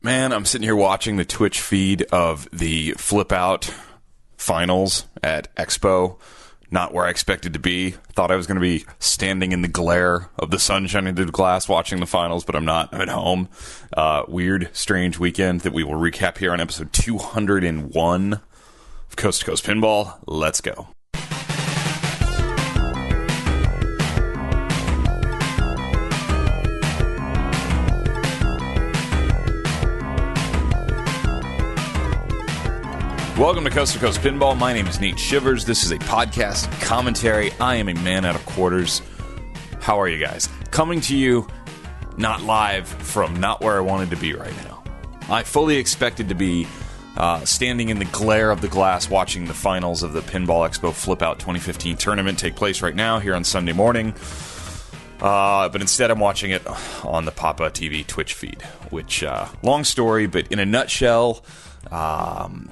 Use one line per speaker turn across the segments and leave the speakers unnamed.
Man, I'm sitting here watching the Twitch feed of the Flip Out finals at Expo. Not where I expected to be. Thought I was going to be standing in the glare of the sun shining through the glass watching the finals, but I'm not. I'm at home. Weird, strange weekend that we will recap here on episode 201 of Coast to Coast Pinball. Let's go. Welcome to Coast to Coast Pinball. My name is Nate Shivers. This is a podcast commentary. I am a man out of quarters. How are you guys? Coming to you, not live, from not where I wanted to be right now. I fully expected to be standing in the glare of the glass watching the finals of the Pinball Expo Flip Out 2015 tournament take place right now here on Sunday morning. But instead I'm watching it on the Papa TV Twitch feed, which, long story, but in a nutshell,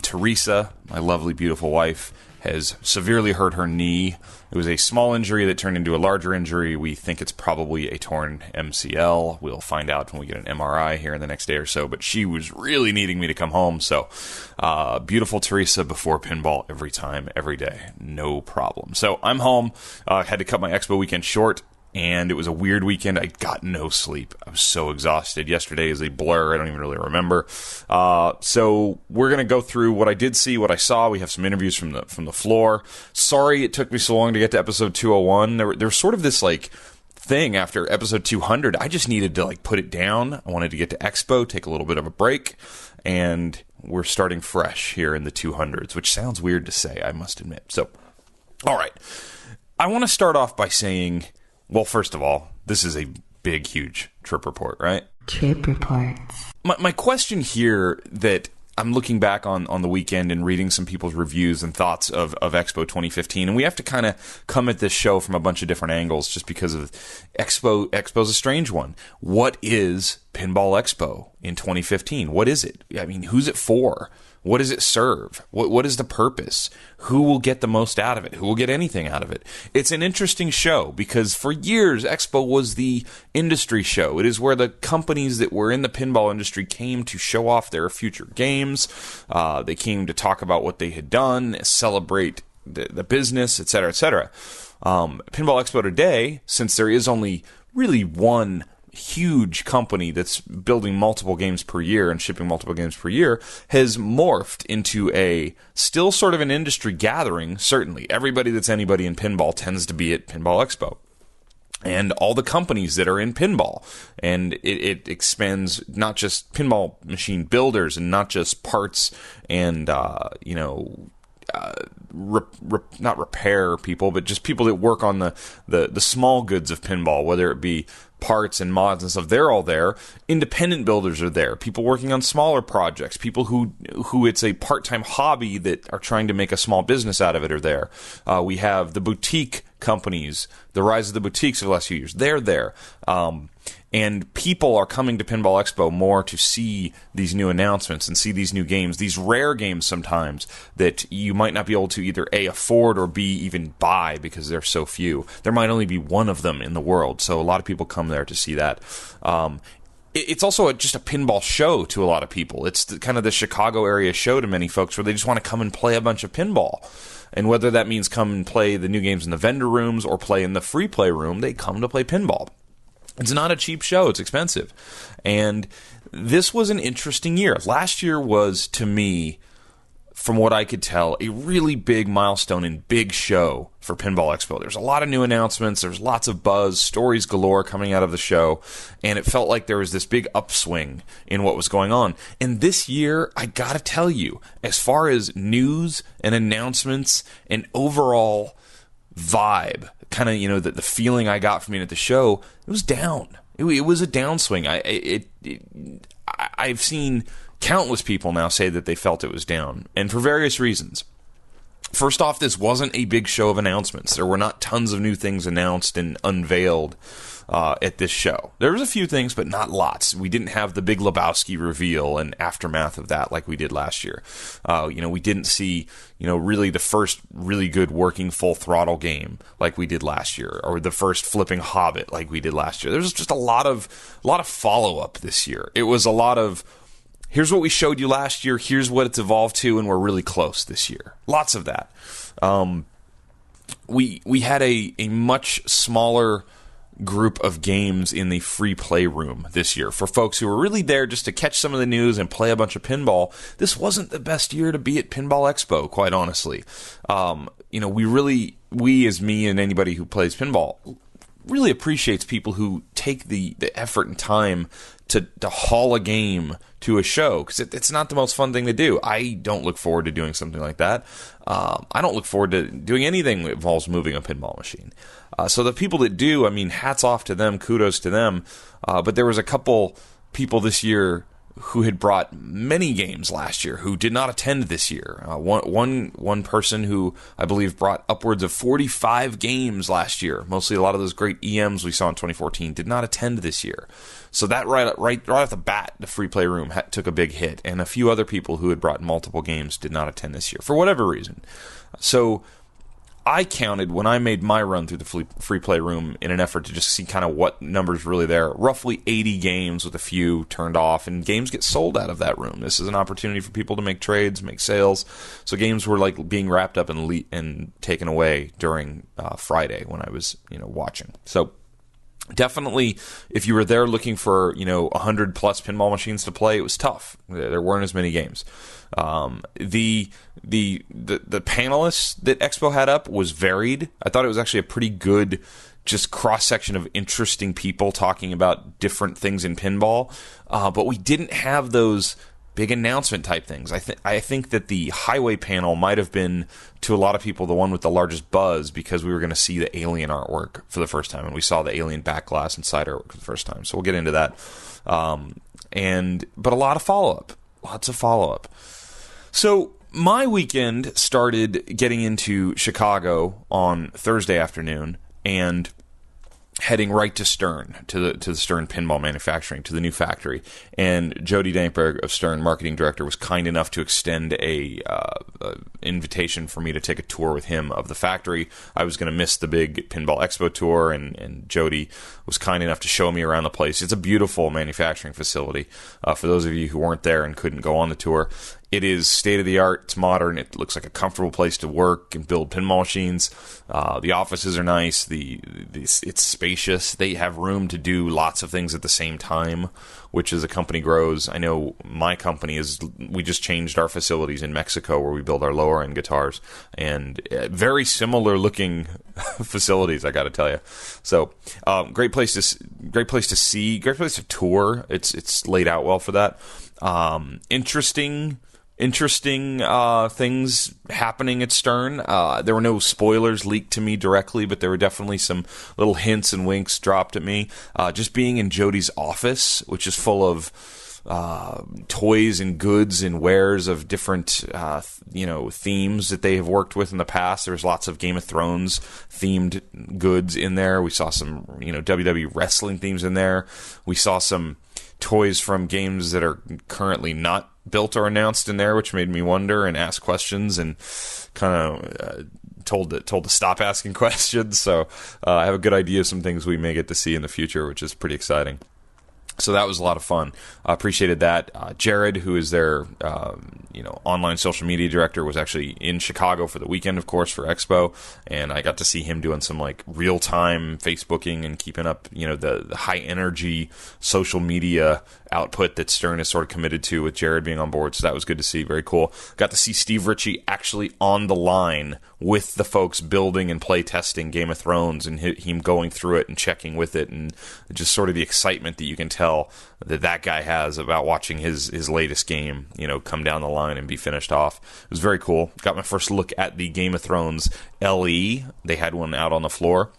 Teresa, my lovely, beautiful wife, has severely hurt her knee. It was a small injury that turned into a larger injury. We think it's probably a torn MCL. We'll find out when we get an MRI here in the next day or so, but she was really needing me to come home, so beautiful Teresa before pinball every time, every day. No problem. So I'm home. Had to cut my Expo weekend short. And it was a weird weekend. I got no sleep. I was so exhausted. Yesterday is a blur. I don't even really remember. So we're going to go through what I did see, what I saw. We have some interviews from the floor. Sorry it took me so long to get to episode 201. There was sort of this thing after episode 200. I just needed to put it down. I wanted to get to Expo, take a little bit of a break, and we're starting fresh here in the 200s, which sounds weird to say, I must admit. So, all right. I want to start off by saying, well, first of all, this is a big, huge trip report, right?
Trip reports.
My question here that I'm looking back on the weekend and reading some people's reviews and thoughts of Expo 2015, and we have to kind of come at this show from a bunch of different angles just because of Expo. Expo's a strange one. What is Pinball Expo in 2015? What is it? I mean, who's it for? What does it serve? What is the purpose? Who will get the most out of it? Who will get anything out of it? It's an interesting show because for years, Expo was the industry show. It is where the companies that were in the pinball industry came to show off their future games. They came to talk about what they had done, celebrate the business, etc., etc. Pinball Expo today, since there is only really one huge company that's building multiple games per year and shipping multiple games per year, has morphed into a still sort of an industry gathering. Certainly everybody that's anybody in pinball tends to be at Pinball Expo, and all the companies that are in pinball, and it expands not just pinball machine builders and not just parts and not repair people, but just people that work on the small goods of pinball, whether it be parts and mods and stuff. They're all there. Independent builders are there. People working on smaller projects. People who it's a part-time hobby that are trying to make a small business out of it are there. We have the boutique companies, the rise of the boutiques of the last few years. They're there. And people are coming to Pinball Expo more to see these new announcements and see these new games, these rare games sometimes that you might not be able to either A, afford, or B, even buy because they're so few. There might only be one of them in the world, so a lot of people come there to see that. It's also just a pinball show to a lot of people. It's kind of the Chicago area show to many folks where they just want to come and play a bunch of pinball. And whether that means come and play the new games in the vendor rooms or play in the free play room, they come to play pinball. It's not a cheap show. It's expensive. And this was an interesting year. Last year was, to me, from what I could tell, a really big milestone and big show for Pinball Expo. There's a lot of new announcements. There's lots of buzz, stories galore coming out of the show. And it felt like there was this big upswing in what was going on. And this year, I got to tell you, as far as news and announcements and overall vibe, kind of, the feeling I got from being at the show, it was down. It was a downswing. I've seen countless people now say that they felt it was down, and for various reasons. First off, this wasn't a big show of announcements. There were not tons of new things announced and unveiled at this show. There was a few things, but not lots. We didn't have the Big Lebowski reveal and aftermath of that like we did last year. We didn't see, really the first really good working full throttle game like we did last year, or the first flipping Hobbit like we did last year. There was just a lot of follow-up this year. It was a lot of here's what we showed you last year, here's what it's evolved to, and we're really close this year. Lots of that. We had a much smaller group of games in the free play room this year for folks who were really there just to catch some of the news and play a bunch of pinball. This wasn't the best year to be at Pinball Expo, quite honestly. We as me and anybody who plays pinball really appreciates people who take the effort and time to haul a game to a show, because it's not the most fun thing to do. I don't look forward to doing something like that. I don't look forward to doing anything that involves moving a pinball machine. So the people that do, I mean, hats off to them, kudos to them. But there was a couple people this year who had brought many games last year who did not attend this year. One person who I believe brought upwards of 45 games last year, mostly a lot of those great EMs we saw in 2014, did not attend this year. So that right off the bat, the free play room took a big hit, and a few other people who had brought multiple games did not attend this year for whatever reason. So I counted, when I made my run through the free play room in an effort to just see kind of what numbers really there, roughly 80 games with a few turned off, and games get sold out of that room. This is an opportunity for people to make trades, make sales. So games were like being wrapped up and taken away during Friday when I was watching. So definitely, if you were there looking for 100 plus pinball machines to play, it was tough. There weren't as many games. The panelists that Expo had up was varied. I thought it was actually a pretty good just cross section of interesting people talking about different things in pinball. But we didn't have those big announcement type things. I think that the highway panel might have been, to a lot of people, the one with the largest buzz, because we were going to see the Alien artwork for the first time, and we saw the Alien back glass and side artwork for the first time. So we'll get into that. But a lot of follow-up. Lots of follow-up. So my weekend started getting into Chicago on Thursday afternoon and heading right to Stern, to the Stern Pinball Manufacturing, to the new factory. And Jody Dankberg of Stern, marketing director, was kind enough to extend a invitation for me to take a tour with him of the factory. I was going to miss the big Pinball Expo tour, and Jody was kind enough to show me around the place. It's a beautiful manufacturing facility. For those of you who weren't there and couldn't go on the tour, it is state-of-the-art. It's modern. It looks like a comfortable place to work and build pinball machines. The offices are nice. It's spacious. They have room to do lots of things at the same time, which as a company grows. I know my company we just changed our facilities in Mexico where we build our lower-end guitars, and very similar-looking facilities, I got to tell you. So, great place to see, great place to tour. It's laid out well for that. Interesting things happening at Stern. There were no spoilers leaked to me directly, but there were definitely some little hints and winks dropped at me. Just being in Jody's office, which is full of toys and goods and wares of different themes that they have worked with in the past. There's lots of Game of Thrones themed goods in there. We saw some WWE wrestling themes in there. We saw some toys from games that are currently not built or announced in there, which made me wonder and ask questions, and kind of told to stop asking questions. So I have a good idea of some things we may get to see in the future, which is pretty exciting. So that was a lot of fun. I appreciated that. Jared, who is their online social media director, was actually in Chicago for the weekend, of course, for Expo, and I got to see him doing some like real-time Facebooking and keeping up the high-energy social media output that Stern is sort of committed to, with Jared being on board. So that was good to see. Very cool. Got to see Steve Ritchie actually on the line with the folks building and play testing Game of Thrones, and him going through it and checking with it, and just sort of the excitement that you can tell that guy has about watching his latest game come down the line and be finished off. It was very cool. Got my first look at the Game of Thrones LE. They had one out on the floor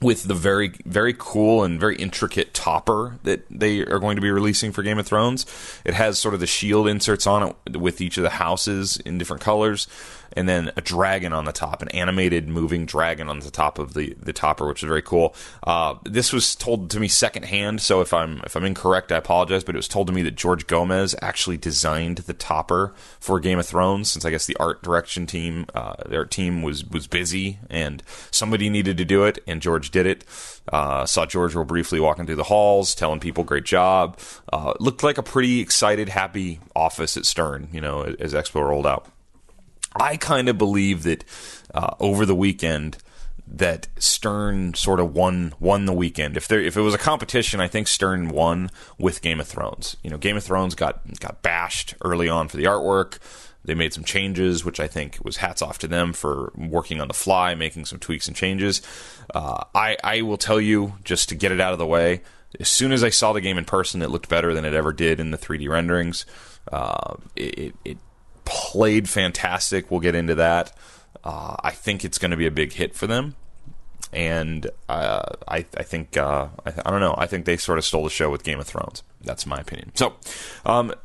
with the very, very cool and very intricate topper that they are going to be releasing for Game of Thrones. It has sort of the shield inserts on it with each of the houses in different colors, and then a dragon on the top, an animated moving dragon on the top of the topper, which is very cool. This was told to me secondhand, so if I'm incorrect, I apologize, but it was told to me that George Gomez actually designed the topper for Game of Thrones, since I guess the art direction team, their team was busy, and somebody needed to do it, and George did it. Saw George real briefly walking through the halls, telling people great job. Looked like a pretty excited, happy office at Stern, as Expo rolled out. I kind of believe that over the weekend that Stern sort of won the weekend. If it was a competition, I think Stern won with Game of Thrones. Game of Thrones got bashed early on for the artwork. They made some changes, which I think was hats off to them for working on the fly, making some tweaks and changes. I will tell you, just to get it out of the way, as soon as I saw the game in person, it looked better than it ever did in the 3D renderings. It played fantastic. We'll get into that. I think it's going to be a big hit for them. And I think, I don't know, I think they sort of stole the show with Game of Thrones. That's my opinion. So,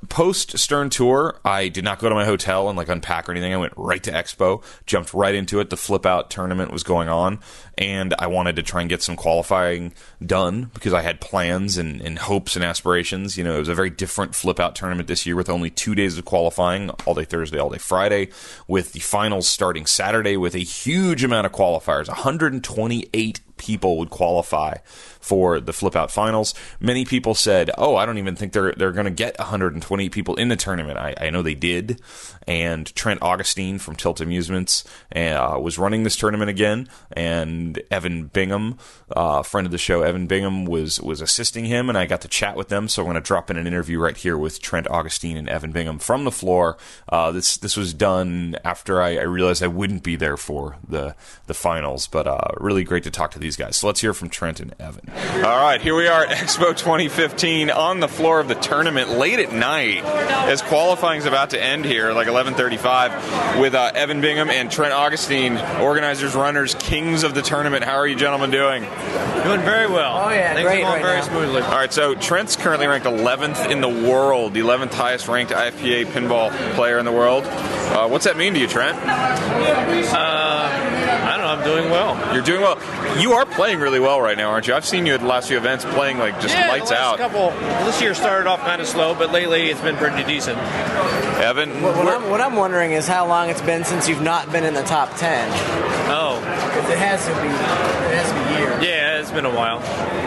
post-Stern tour, I did not go to my hotel and unpack or anything. I went right to Expo, jumped right into it. The flip-out tournament was going on, and I wanted to try and get some qualifying done because I had plans and hopes and aspirations. It was a very different flip-out tournament this year with only 2 days of qualifying, all day Thursday, all day Friday, with the finals starting Saturday with a huge amount of qualifiers. 128 people would qualify for the flip-out finals. Many people said, I don't even think they're going to get 120 people in the tournament. I know they did. And Trent Augustine from Tilt Amusements was running this tournament again. And Evan Bingham, friend of the show, Evan Bingham, was assisting him. And I got to chat with them. So I'm going to drop in an interview right here with Trent Augustine and Evan Bingham from the floor. This was done after I realized I wouldn't be there for the finals. But really great to talk to these guys. So let's hear from Trent and Evan. All right, here we are at Expo 2015 on the floor of the tournament late at night as qualifying is about to end here, 11:35, with Evan Bingham and Trent Augustine, organizers, runners, kings of the tournament. How are you gentlemen doing?
Doing very well.
Oh, yeah,
Things
great
are going very
now.
smoothly.
All right, so Trent's currently ranked 11th in the world, the 11th highest ranked IFPA pinball player in the world. What's that mean to you, Trent?
I don't know, I'm doing well.
You're doing well. You are playing really well right now, aren't you? I've seen you at the last few events playing lights out.
This year started off kind of slow, but lately it's been pretty decent.
Evan?
What I'm wondering is how long it's been since you've not been in the top 10.
Oh.
Because it has to be years.
Yeah, it's been a while.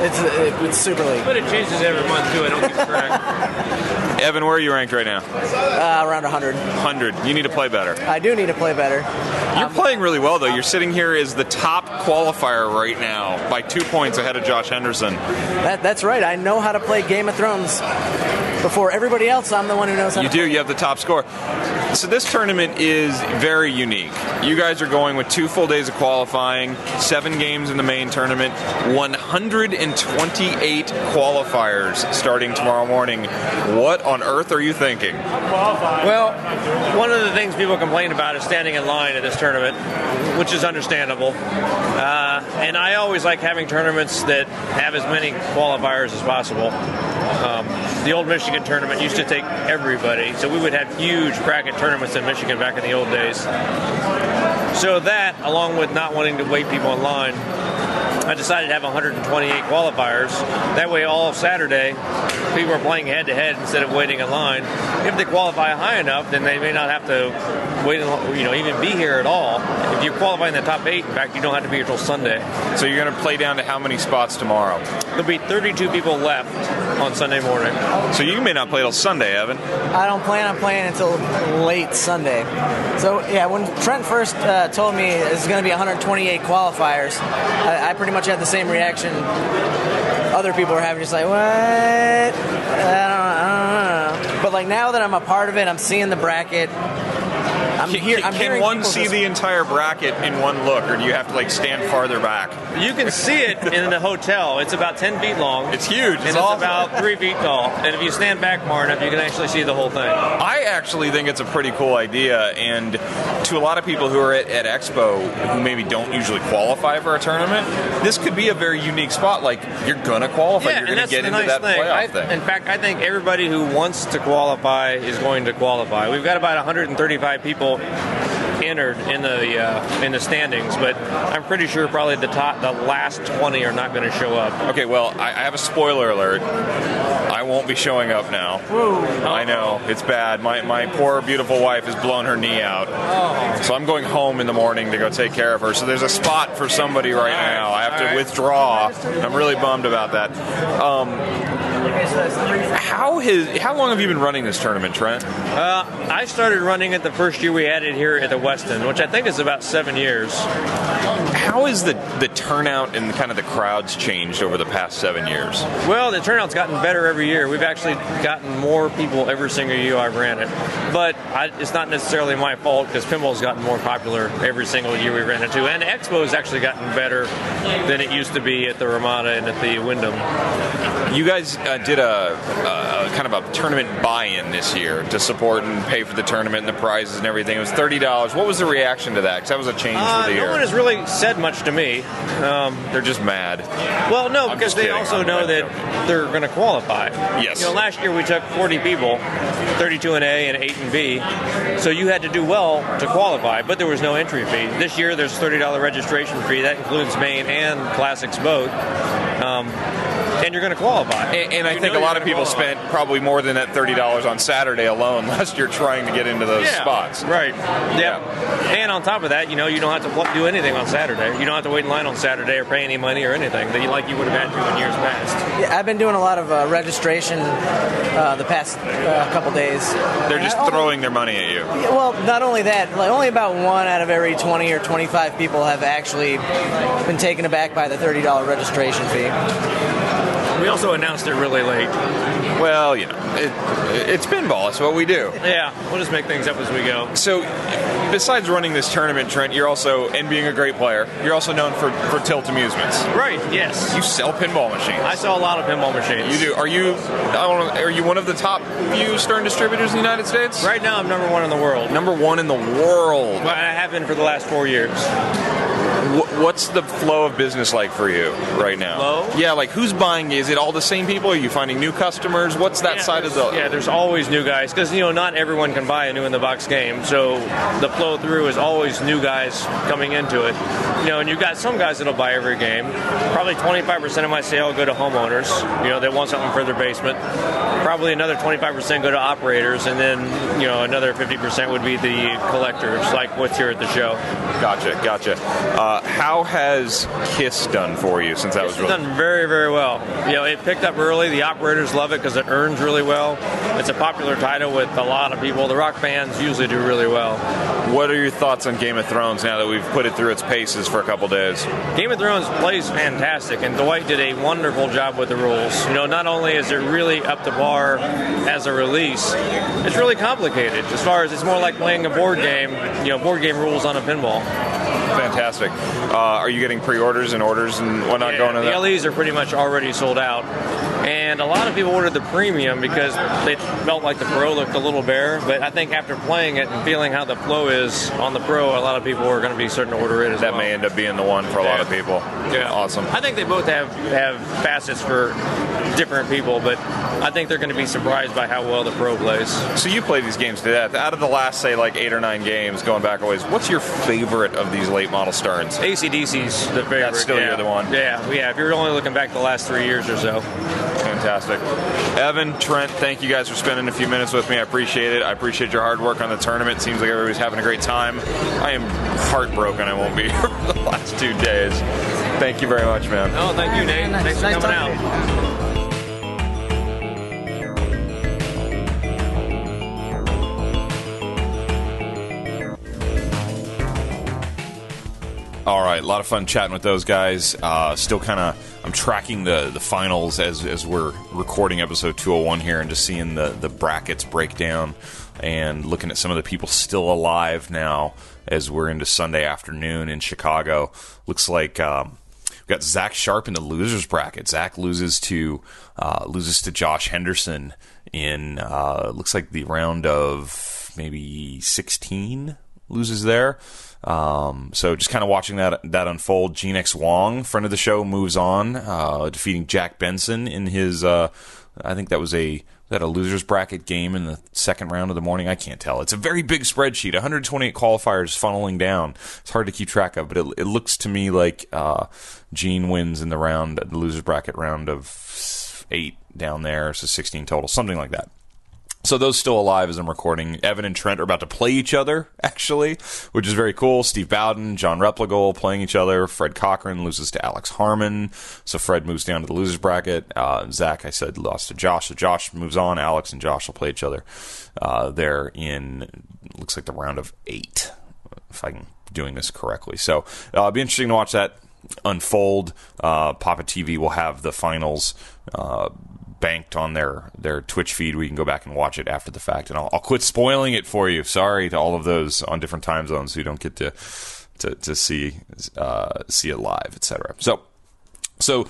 It's super late.
But it changes every month, too. I don't keep track.
Evan, where are you ranked right now?
Around 100.
100. You need to play better.
I do need to play better.
You're playing really well, though. You're sitting here as the top qualifier right now by 2 points ahead of Josh Henderson.
That's right. I know how to play Game of Thrones. Before everybody else, I'm the one who knows how to play.
You have the top score. So this tournament is very unique. You guys are going with 2 full days of qualifying, 7 games in the main tournament, 128 qualifiers starting tomorrow morning. What on earth are you thinking?
Well, one of the things people complain about is standing in line at this tournament, which is understandable. And I always like having tournaments that have as many qualifiers as possible. The old Michigan tournament used to take everybody, so we would have huge bracket tournaments in Michigan back in the old days. So that, along with not wanting to wait people in line, I decided to have 128 qualifiers. That way, all of Saturday, people are playing head-to-head instead of waiting in line. If they qualify high enough, then they may not have to wait, even be here at all. If you qualify in the top 8, in fact, you don't have to be here till Sunday.
So you're going to play down to how many spots tomorrow?
There'll be 32 people left on Sunday morning.
So you may not play till Sunday, Evan.
I don't plan on playing until late Sunday. So, yeah, when Trent first told me it's going to be 128 qualifiers, I pretty much had the same reaction other people are having, just like, what? I don't know. But, now that I'm a part of it, I'm seeing the bracket.
Can one see the entire bracket in one look, or do you have to stand farther back?
You can see it in the hotel. It's about 10 feet long.
It's huge.
It's about 3 feet tall. And if you stand back far enough, you can actually see the whole thing.
I actually think it's a pretty cool idea, and to a lot of people who are at Expo who maybe don't usually qualify for a tournament, this could be a very unique spot. You're going to qualify.
Yeah,
you're going to get into that playoff thing.
In fact, I think everybody who wants to qualify is going to qualify. We've got about 135 people entered in the standings, but I'm pretty sure probably the last 20 are not going to show up.
Okay, well, I have a spoiler alert. I won't be showing up now.
Whoa.
I know, it's bad. My poor, beautiful wife has blown her knee out.
Oh.
So I'm going home in the morning to go take care of her. So there's a spot for somebody right now. I have to withdraw. I'm really bummed about that. How long have you been running this tournament, Trent?
I started running it the first year we had it here at the Westin, which I think is about 7 years.
How has the turnout and kind of the crowds changed over the past 7 years?
Well, the turnout's gotten better every year. We've actually gotten more people every single year I've ran it. But it's not necessarily my fault, because pinball's gotten more popular every single year we ran it too. And Expo's actually gotten better than it used to be at the Ramada and at the Wyndham.
You guys did a kind of a tournament buy-in this year to support and pay for the tournament and the prizes and everything. It was $30. What was the reaction to that? Because that was a change for the year.
No one has really said much to me.
They're just mad.
Well, no, because they also know that they're going to qualify.
Yes.
Last year we took 40 people, 32 in A and 8 in B, so you had to do well to qualify, but there was no entry fee. This year there's a $30 registration fee. That includes main and classics both. And you're going to qualify.
And I think a lot of people spent probably more than that $30 on Saturday alone last year trying to get into those spots.
Right. Yeah. And on top of that, you don't have to do anything on Saturday. You don't have to wait in line on Saturday or pay any money or anything like you would have had to in years past.
Yeah, I've been doing a lot of registration the past couple days.
They're just throwing their money at you.
Yeah, well, not only that, only about 1 out of every 20 or 25 people have actually been taken aback by the $30 registration fee.
We also announced it really late.
Well, it's pinball. It's what we do.
Yeah, we'll just make things up as we go.
So, besides running this tournament, Trent, you're also, and being a great player, you're also known for Tilt Amusements.
Right, yes.
You sell pinball machines.
I sell a lot of pinball machines.
You do. Are you one of the top few Stern distributors in the United States?
Right now, I'm number 1 in the world.
Number 1 in the world.
Well, I have been for the last 4 years.
What's the flow of business like for you right now?
Flow?
Yeah, like who's buying? Is it all the same people? Are you finding new customers? What's that side of the...
Yeah, there's always new guys, because, not everyone can buy a new-in-the-box game, so the flow through is always new guys coming into it. And you've got some guys that'll buy every game. Probably 25% of my sale go to homeowners, that want something for their basement. Probably another 25% go to operators, and then, another 50% would be the collectors, like what's here at the show.
Gotcha. How has KISS done for you since that was released?
It's done very, very well. It picked up early. The operators love it because it earns really well. It's a popular title with a lot of people. The rock fans usually do really well.
What are your thoughts on Game of Thrones now that we've put it through its paces for a couple days?
Game of Thrones plays fantastic, and Dwight did a wonderful job with the rules. Not only is it really up to par as a release, it's really complicated as far as it's more like playing a board game, board game rules on a pinball.
Fantastic. Are you getting pre-orders and orders and whatnot going on?
The LEs are pretty much already sold out. And a lot of people ordered the premium because they felt like the Pro looked a little bare. But I think after playing it and feeling how the flow is on the Pro, a lot of people are going to be starting to order it as well.
That may end up being the one for a lot of people.
Yeah.
Awesome.
I think they both have facets for different people, but I think they're going to be surprised by how well the Pro plays.
So you play these games to death. Out of the last, say, like 8 or 9 games, going back a ways, what's your favorite of these late model Sterns?
AC/DC's the favorite.
That's still you're the one.
Yeah. If you're only looking back the last 3 years or so.
Fantastic. Evan, Trent, thank you guys for spending a few minutes with me. I appreciate it. I appreciate your hard work on the tournament. It seems like everybody's having a great time. I am heartbroken I won't be here for the last 2 days. Thank you very much, man.
Oh, thank you, Nate. Thanks for coming out.
All right, a lot of fun chatting with those guys. Still kind of, I'm tracking the finals as we're recording episode 201 here and just seeing the brackets break down and looking at some of the people still alive now as we're into Sunday afternoon in Chicago. Looks like we've got Zach Sharp in the losers bracket. Zach loses to Josh Henderson in looks like the round of maybe 16. Loses there. So just kind of watching that unfold. Gene X Wong, friend of the show, moves on, defeating Jack Benson in his, I think that was a that a loser's bracket game in the second round of the morning? I can't tell. It's a very big spreadsheet, 128 qualifiers funneling down. It's hard to keep track of, but it looks to me like Gene wins in the loser's bracket round of 8 down there, so 16 total, something like that. So those still alive as I'm recording. Evan and Trent are about to play each other, actually, which is very cool. Steve Bowden, John Repligol playing each other. Fred Cochran loses to Alex Harmon, so Fred moves down to the losers bracket. Zach, I said, lost to Josh, so Josh moves on. Alex and Josh will play each other there in, looks like the round of 8, if I'm doing this correctly. So it'll be interesting to watch that unfold. Papa TV will have the finals banked on their Twitch feed where you can go back and watch it after the fact, and I'll quit spoiling it for you. Sorry to all of those on different time zones who don't get to see it live, etc. So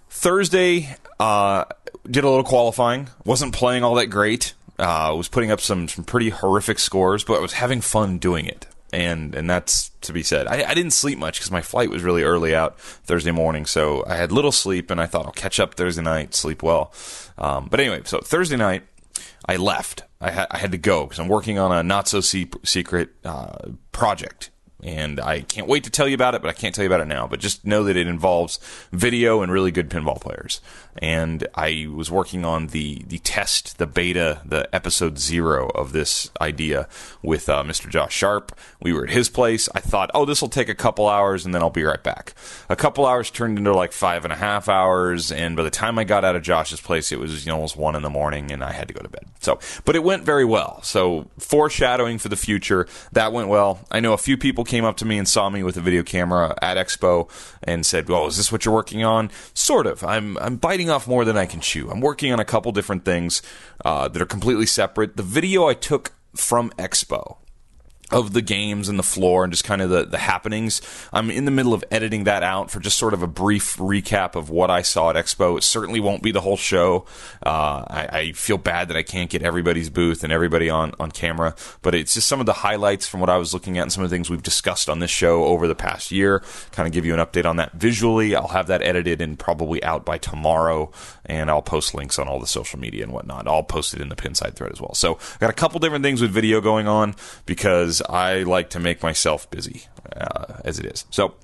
Thursday did a little qualifying. Wasn't playing all that great. Was putting up some pretty horrific scores, but I was having fun doing it. And that's to be said. I didn't sleep much because my flight was really early out Thursday morning, so I had little sleep, and I thought I'll catch up Thursday night, sleep well. But anyway, so Thursday night, I left. I had to go because I'm working on a not-so-secret project. And I can't wait to tell you about it, but I can't tell you about it now. But just know that it involves video and really good pinball players. And I was working on the test, the beta, the episode 0 of this idea with Mr. Josh Sharp. We were at his place. I thought, this will take a couple hours, and then I'll be right back. A couple hours turned into like 5.5 hours, and by the time I got out of Josh's place, it was almost 1 in the morning, and I had to go to bed. But it went very well. So foreshadowing for the future, that went well. I know a few people came up to me and saw me with a video camera at Expo and said, "Well, is this what you're working on?" Sort of. I'm biting off more than I can chew. I'm working on a couple different things that are completely separate. The video I took from Expo of the games and the floor and just kind of the happenings, I'm in the middle of editing that out for just sort of a brief recap of what I saw at Expo. It certainly won't be the whole show. I feel bad that I can't get everybody's booth and everybody on camera, but it's just some of the highlights from what I was looking at and some of the things we've discussed on this show over the past year, kind of give you an update on that visually. I'll have that edited and probably out by tomorrow, and I'll post links on all the social media and whatnot. I'll post it in the Pinside thread as well. So I got a couple different things with video going on because I like to make myself busy as it is. So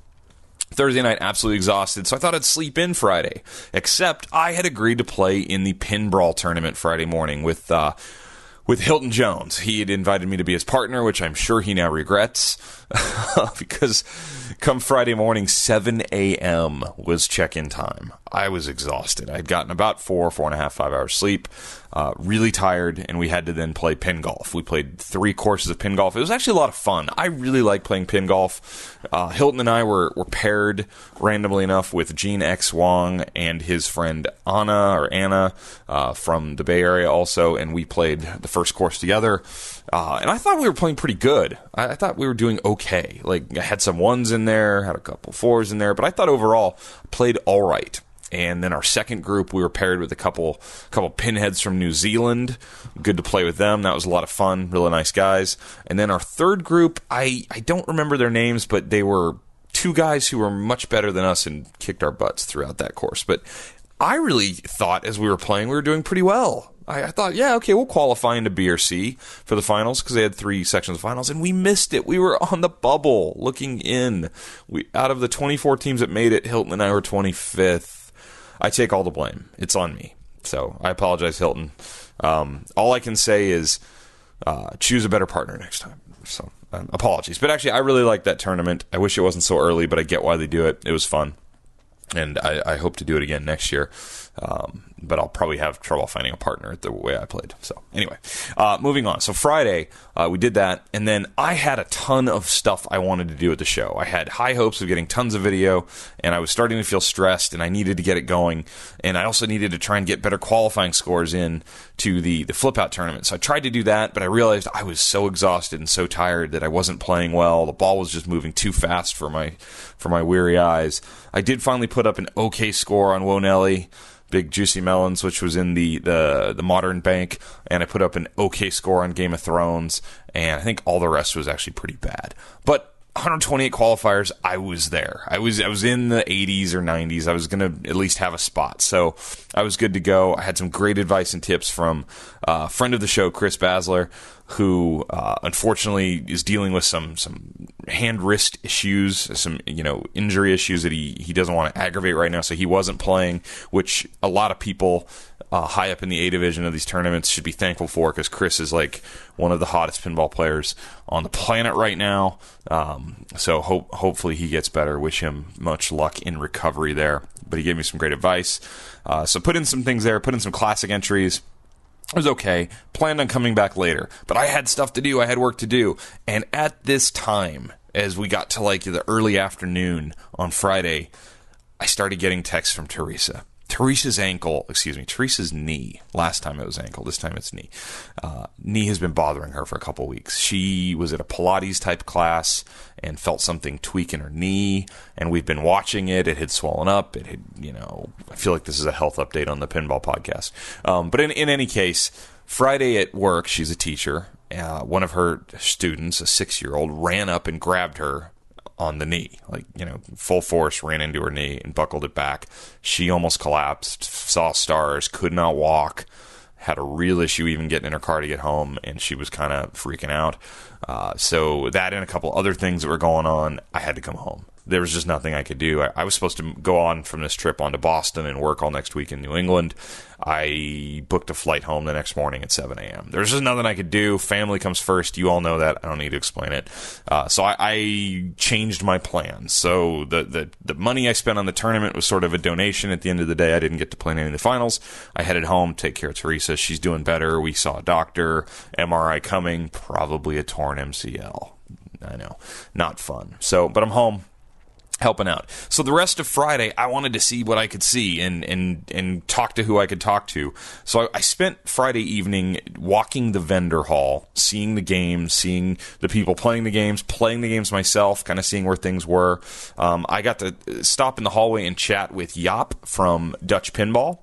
Thursday night, absolutely exhausted, so I thought I'd sleep in Friday. Except I had agreed to play in the Pinball tournament Friday morning with Hilton Jones. He had invited me to be his partner, which I'm sure he now regrets, because come Friday morning, 7 a.m. was check-in time. I was exhausted. I'd gotten about 4.5, 5 hours sleep, really tired, and we had to then play pin golf. We played 3 courses of pin golf. It was actually a lot of fun. I really like playing pin golf. Hilton and I were paired randomly enough with Gene X Wong and his friend Anna from the Bay Area also, and we played the first course together. And I thought we were playing pretty good. I thought we were doing okay. Like, I had some 1s in there, had a couple 4s in there, but I thought overall played all right. And then our second group, we were paired with a couple pinheads from New Zealand. Good to play with them. That was a lot of fun. Really nice guys. And then our third group, I don't remember their names, but they were 2 guys who were much better than us and kicked our butts throughout that course. But I really thought as we were playing, we were doing pretty well. I thought, yeah, okay, we'll qualify into B or C for the finals because they had 3 sections of finals, and we missed it. We were on the bubble looking in. Out of the 24 teams that made it, Hilton and I were 25th. I take all the blame. It's on me. So I apologize, Hilton. All I can say is choose a better partner next time. So apologies. But actually, I really liked that tournament. I wish it wasn't so early, but I get why they do it. It was fun. And I hope to do it again next year. But I'll probably have trouble finding a partner the way I played. So anyway, moving on. So Friday, we did that. And then I had a ton of stuff I wanted to do at the show. I had high hopes of getting tons of video, and I was starting to feel stressed, and I needed to get it going. And I also needed to try and get better qualifying scores in to the flip-out tournament. So I tried to do that, but I realized I was so exhausted and so tired that I wasn't playing well. The ball was just moving too fast for my weary eyes. I did finally put up an okay score on Wonelli, Big Juicy Melons, which was in the Modern Bank, and I put up an okay score on Game of Thrones, and I think all the rest was actually pretty bad. But 128 qualifiers, I was there. I was in the 80s or 90s. I was going to at least have a spot. So I was good to go. I had some great advice and tips from a friend of the show, Chris Basler, who unfortunately is dealing with some hand-wrist issues, some injury issues that he doesn't want to aggravate right now. So he wasn't playing, which a lot of people high up in the A division of these tournaments should be thankful for, because Chris is like one of the hottest pinball players on the planet right now. So hopefully he gets better. Wish him much luck in recovery there. But he gave me some great advice. So put in some things there, put in some classic entries. It was okay. Planned on coming back later. But I had stuff to do. I had work to do. And at this time, as we got to like the early afternoon on Friday, I started getting texts from Teresa. Teresa's knee. Last time it was ankle. This time it's knee. Knee has been bothering her for a couple weeks. She was at a Pilates type class and felt something tweak in her knee, and we've been watching it. It had swollen up. It had, I feel like this is a health update on the pinball podcast. But in any case, Friday at work, she's a teacher. One of her students, a 6-year-old, ran up and grabbed her on the knee, full force, ran into her knee and buckled it back. She almost collapsed, saw stars, could not walk, had a real issue even getting in her car to get home, and she was kind of freaking out. So that and a couple other things that were going on, I had to come home. There was just nothing I could do. I was supposed to go on from this trip on to Boston and work all next week in New England. I booked a flight home the next morning at 7 a.m. There's just nothing I could do. Family comes first. You all know that. I don't need to explain it. So I changed my plans. So the money I spent on the tournament was sort of a donation. At the end of the day, I didn't get to play in any of the finals. I headed home, take care of Teresa. She's doing better. We saw a doctor. MRI coming. Probably a torn MCL. I know. Not fun. But I'm home, helping out. So the rest of Friday, I wanted to see what I could see and talk to who I could talk to. So I spent Friday evening walking the vendor hall, seeing the games, seeing the people playing the games myself, kind of seeing where things were. I got to stop in the hallway and chat with Jaap from Dutch Pinball.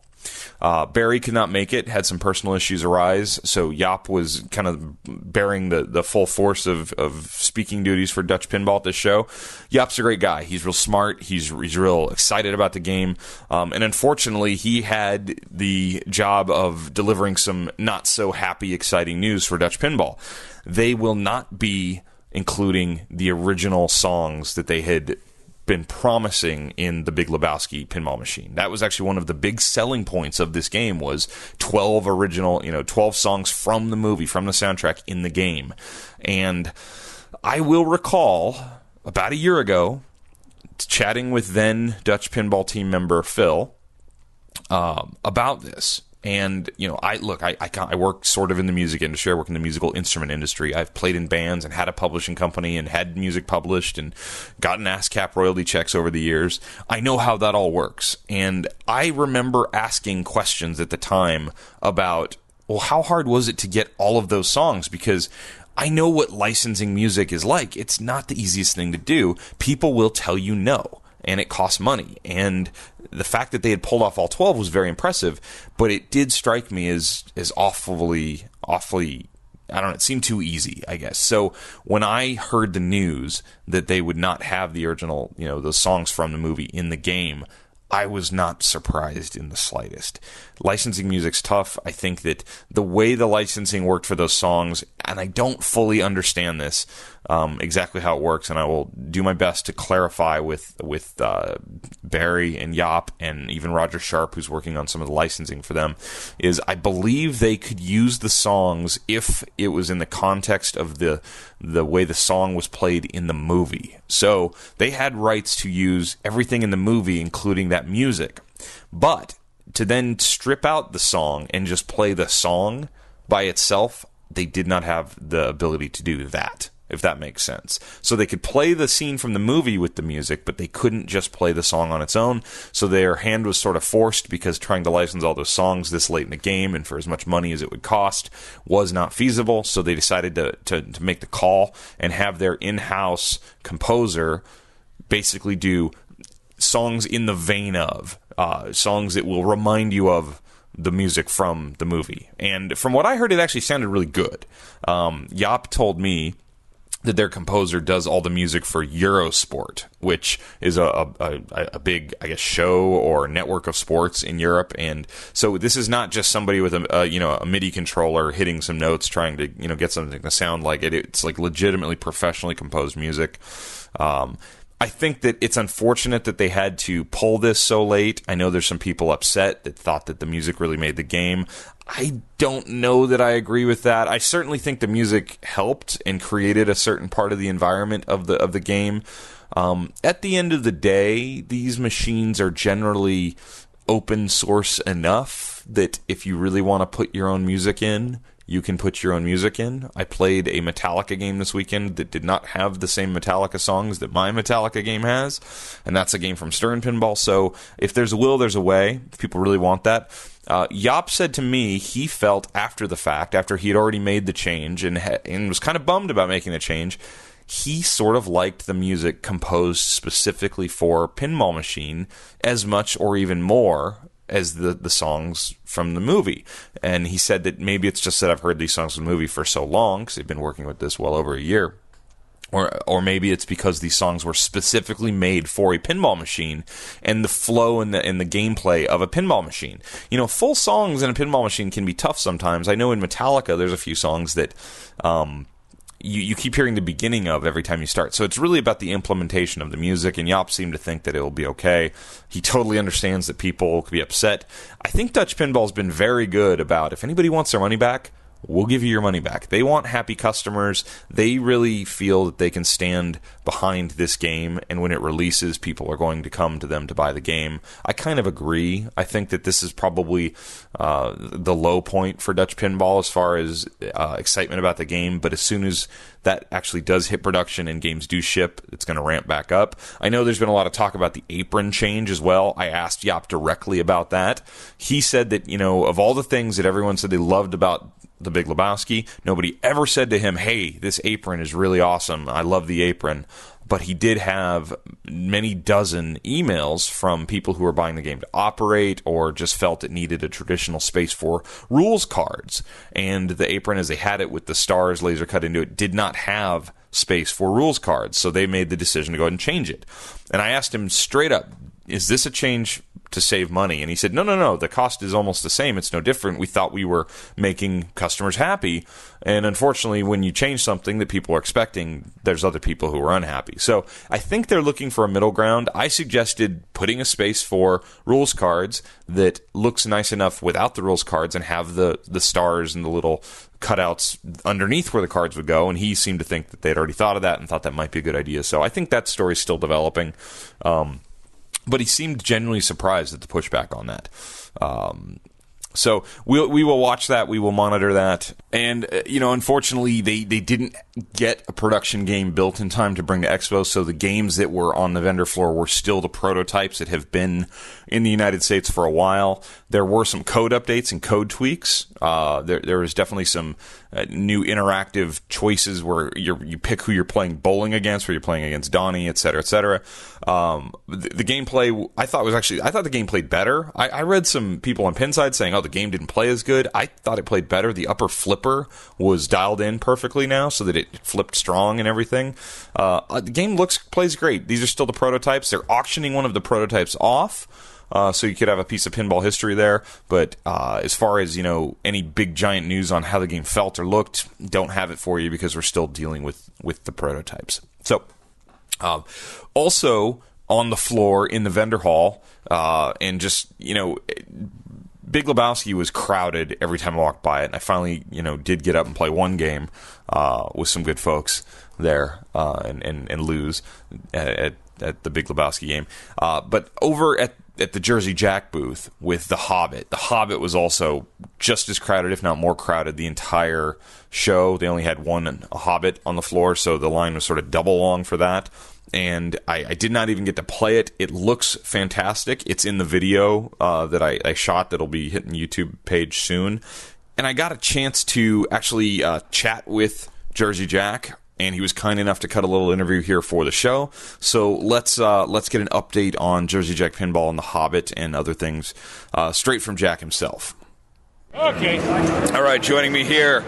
Barry could not make it, had some personal issues arise, so Jaap was kind of bearing the full force of speaking duties for Dutch Pinball at this show. Jaap's a great guy. He's real smart. He's real excited about the game. And unfortunately, he had the job of delivering some not so happy, exciting news for Dutch Pinball. They will not be including the original songs that they had been promising in the Big Lebowski pinball machine. That was actually one of the big selling points of this game, was 12 songs from the movie, from the soundtrack in the game. And I will recall about a year ago chatting with then Dutch Pinball team member Phil about this. And, I work sort of in the music industry. I work in the musical instrument industry. I've played in bands and had a publishing company and had music published and gotten ASCAP royalty checks over the years. I know how that all works. And I remember asking questions at the time about, well, how hard was it to get all of those songs? Because I know what licensing music is like. It's not the easiest thing to do. People will tell you no, and it costs money. And the fact that they had pulled off all 12 was very impressive, but it did strike me as awfully, I don't know, it seemed too easy, I guess. So when I heard the news that they would not have the original, those songs from the movie in the game, I was not surprised in the slightest. Licensing music's tough. I think that the way the licensing worked for those songs, and I don't fully understand this, exactly how it works, and I will do my best to clarify with Barry and Jaap and even Roger Sharp, who's working on some of the licensing for them, is I believe they could use the songs if it was in the context of the way the song was played in the movie. So they had rights to use everything in the movie, including that music. But to then strip out the song and just play the song by itself, they did not have the ability to do that, if that makes sense. So they could play the scene from the movie with the music, but they couldn't just play the song on its own. So their hand was sort of forced, because trying to license all those songs this late in the game and for as much money as it would cost was not feasible. So they decided to make the call and have their in-house composer basically do songs in the vein of songs that will remind you of the music from the movie. And from what I heard, it actually sounded really good. Jaap told me that their composer does all the music for Eurosport, which is a big, I guess, show or network of sports in Europe. And so this is not just somebody with a MIDI controller hitting some notes trying to, get something to sound like it. It's like legitimately professionally composed music. I think that it's unfortunate that they had to pull this so late. I know there's some people upset that thought that the music really made the game. I don't know that I agree with that. I certainly think the music helped and created a certain part of the environment of the game. At the end of the day, these machines are generally open source enough that if you really want to put your own music in, you can put your own music in. I played a Metallica game this weekend that did not have the same Metallica songs that my Metallica game has, and that's a game from Stern Pinball. So if there's a will, there's a way. If people really want that. Yop said to me he felt after the fact, after he had already made the change and was kind of bummed about making the change, he sort of liked the music composed specifically for Pinball Machine as much or even more as the songs from the movie. And he said that maybe it's just that I've heard these songs from the movie for so long, because they've been working with this well over a year. Or maybe it's because these songs were specifically made for a pinball machine and the flow and the gameplay of a pinball machine. Full songs in a pinball machine can be tough sometimes. I know in Metallica there's a few songs that you keep hearing the beginning of every time you start. So it's really about the implementation of the music, and Yop seemed to think that it will be okay. He totally understands that people could be upset. I think Dutch Pinball's been very good about, if anybody wants their money back, we'll give you your money back. They want happy customers. They really feel that they can stand behind this game, and when it releases, people are going to come to them to buy the game. I kind of agree. I think that this is probably the low point for Dutch Pinball as far as excitement about the game, but as soon as that actually does hit production and games do ship, it's going to ramp back up. I know there's been a lot of talk about the apron change as well. I asked Yop directly about that. He said that, of all the things that everyone said they loved about The Big Lebowski, nobody ever said to him, hey, this apron is really awesome, I love the apron. But he did have many dozen emails from people who were buying the game to operate or just felt it needed a traditional space for rules cards. And the apron, as they had it with the stars laser cut into it, did not have space for rules cards. So they made the decision to go ahead and change it. And I asked him straight up, is this a change to save money? And he said, no, the cost is almost the same. It's no different. We thought we were making customers happy. And unfortunately, when you change something that people are expecting, there's other people who are unhappy. So I think they're looking for a middle ground. I suggested putting a space for rules cards that looks nice enough without the rules cards and have the stars and the little cutouts underneath where the cards would go. And he seemed to think that they'd already thought of that and thought that might be a good idea. So I think that story's still developing. But he seemed genuinely surprised at the pushback on that. So we will watch that. We will monitor that. And, unfortunately, they didn't get a production game built in time to bring to Expo, so the games that were on the vendor floor were still the prototypes that have been in the United States for a while. There were some code updates and code tweaks. There was definitely some new interactive choices where you pick who you're playing bowling against, where you're playing against Donnie, et cetera, et cetera. The gameplay, I thought the game played better. I read some people on Pinside saying, the game didn't play as good. I thought it played better. The upper flipper was dialed in perfectly now so that it flipped strong and everything. The game plays great. These are still the prototypes. They're auctioning one of the prototypes off. So you could have a piece of pinball history there. But as far as, any big giant news on how the game felt or looked, don't have it for you because we're still dealing with the prototypes. So also on the floor in the vendor hall, and just, Big Lebowski was crowded every time I walked by it, and I finally, did get up and play one game with some good folks there and lose at the Big Lebowski game. But over at the Jersey Jack booth with The Hobbit was also just as crowded, if not more crowded, the entire show. They only had one Hobbit on the floor, so the line was sort of double long for that. And I did not even get to play it. It looks fantastic. It's in the video that I shot that'll be hitting the YouTube page soon. And I got a chance to actually chat with Jersey Jack, and he was kind enough to cut a little interview here for the show. So let's get an update on Jersey Jack Pinball and The Hobbit and other things straight from Jack himself.
Okay.
All right, joining me here,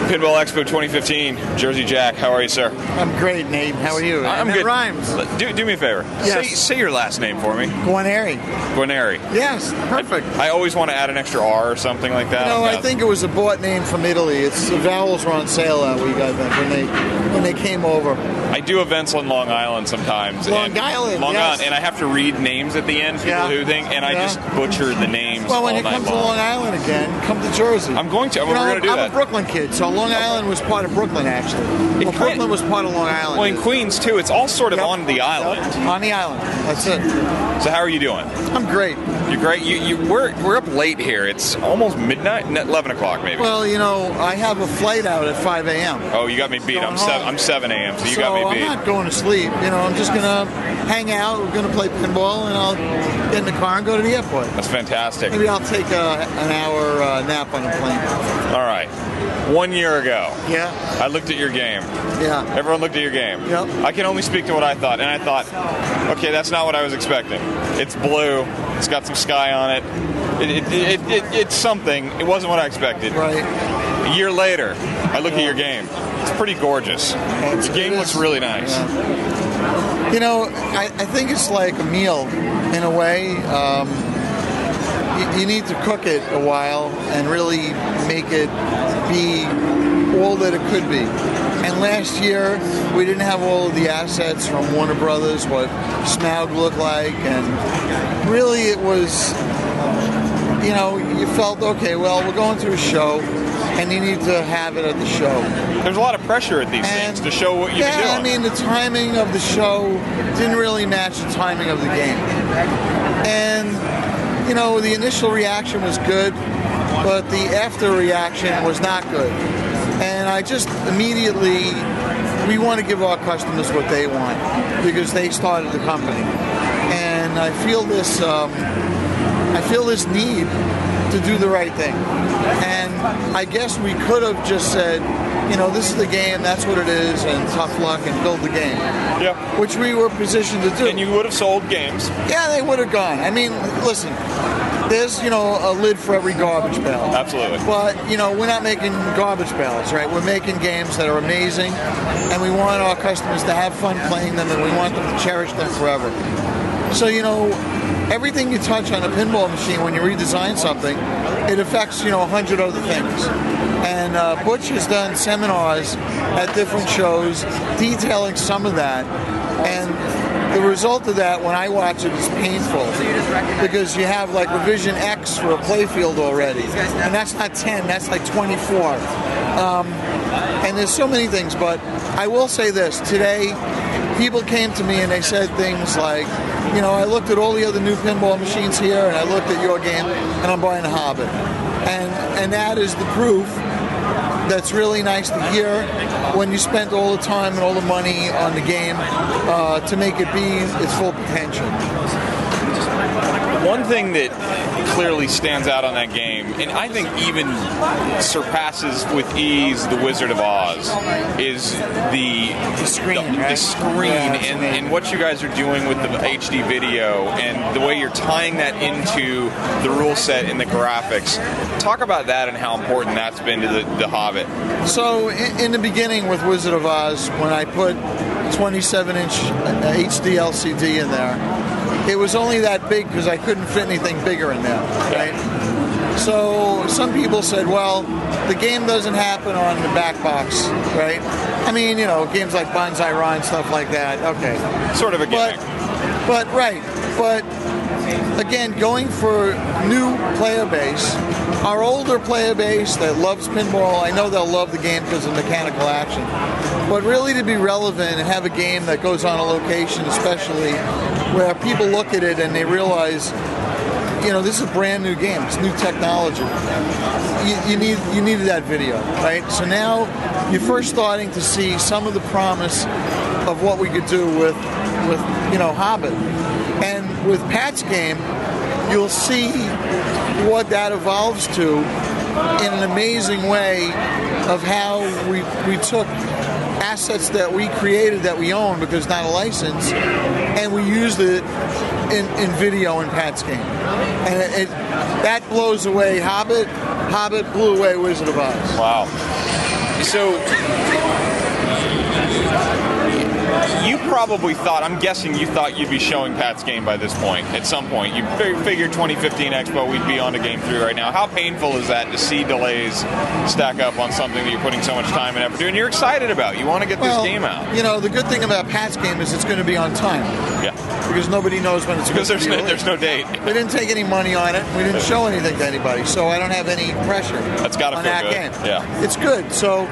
Pinball Expo 2015, Jersey Jack. How are you, sir?
I'm great, Nate. How are you?
I'm
and
good.
It rhymes.
Do me a favor.
Yes.
Say your last name for me.
Guarneri.
Guarneri.
Yes, perfect.
I always want to add an extra R or something like that.
No, I think it was a bought name from Italy. The vowels were on sale that week, I think, when they came over.
I do events on Long Island sometimes.
Long Island,
and I have to read names at the end, people who think, and I just butcher the names.
Well, when
all
you
night
come to
long.
Long Island again, come to Jersey.
I'm going to. We're going to do that.
I'm a Brooklyn kid, so Long Island was part of Brooklyn, actually. Well, Brooklyn was part of Long Island.
Well, in Queens, too. It's all sort of on the island.
On the island. That's it.
So how are you doing?
I'm great.
You're great. We're up late here. It's almost midnight, 11 o'clock maybe.
Well, I have a flight out at 5 a.m.
Oh, you got me beat. I'm 7 a.m., so you got me beat.
I'm not going to sleep. I'm just going to hang out. We're going to play pinball, and I'll get in the car and go to the airport.
That's fantastic.
Maybe I'll take an hour nap on the plane.
All right. 1 year ago,
yeah,
I looked at your game.
Yeah.
Everyone looked at your game.
Yep.
I can only speak to what I thought, and I thought, okay, that's not what I was expecting. It's blue. It's got some sky on it. It's something. It wasn't what I expected.
Right.
A year later, I look at your game. It's pretty gorgeous. The game looks really nice.
Yeah. I think it's like a meal in a way. You need to cook it a while and really make it be all that it could be. And last year, we didn't have all of the assets from Warner Brothers, what Smaug looked like, and really it was, you felt, okay, well, we're going to a show, and you need to have it at the show.
There's a lot of pressure at these things to show what you can do.
Yeah, I mean, the timing of the show didn't really match the timing of the game. And the initial reaction was good, but the after reaction was not good. And I just immediately, we want to give our customers what they want because they started the company. And I feel this need to do the right thing. And I guess we could have just said, this is the game, that's what it is, and tough luck, and build the game.
Yeah.
Which we were positioned to do.
And you would have sold games.
Yeah, they would have gone. I mean, listen, there's, a lid for every garbage pail.
Absolutely.
But, we're not making garbage pails, right? We're making games that are amazing, and we want our customers to have fun playing them, and we want them to cherish them forever. So, everything you touch on a pinball machine, when you redesign something, it affects, 100 other things. And Butch has done seminars at different shows detailing some of that. And the result of that, when I watch it, is painful. Because you have like Revision X for a playfield already. And that's not 10, that's like 24. And there's so many things, but I will say this. Today, people came to me and they said things like, I looked at all the other new pinball machines here, and I looked at your game, and I'm buying a Hobbit. And that is the proof that's really nice to hear when you spent all the time and all the money on the game to make it be its full potential.
One thing that clearly stands out on that game, and I think even surpasses with ease The Wizard of Oz, is the screen. The screen and what you guys are doing with the HD video and the way you're tying that into the rule set and the graphics. Talk about that and how important that's been to the Hobbit.
So in the beginning with Wizard of Oz, when I put 27-inch HD LCD in there, it was only that big because I couldn't fit anything bigger in there, right? So some people said, well, the game doesn't happen on the back box, right? I mean, games like Banzai Run, stuff like that, okay.
Sort of a gimmick.
But again, going for new player base, our older player base that loves pinball, I know they'll love the game because of mechanical action. But really to be relevant and have a game that goes on a location, especially where people look at it and they realize, this is a brand new game. It's new technology. You needed that video, right? So now you're first starting to see some of the promise of what we could do with Hobbit. And with Pat's game, you'll see what that evolves to in an amazing way of how we took assets that we created that we own because not a license, and we used it in video in Pat's game. And that blows away Hobbit, Hobbit blew away Wizard of Oz.
Wow. So you probably thought, I'm guessing you thought you'd be showing Pat's game by this point, at some point. You figured 2015 Expo, we'd be on to Game 3 right now. How painful is that to see delays stack up on something that you're putting so much time and effort to, and you're excited about? You want to get this game out.
You know, the good thing about Pat's game is it's going to be on time.
Yeah.
Because nobody knows when it's going to be released.
There's no date.
We didn't take any money on it. We didn't show anything to anybody, so I don't have any pressure.
That's got to
on
feel
that
good.
Game.
Yeah.
It's good. So,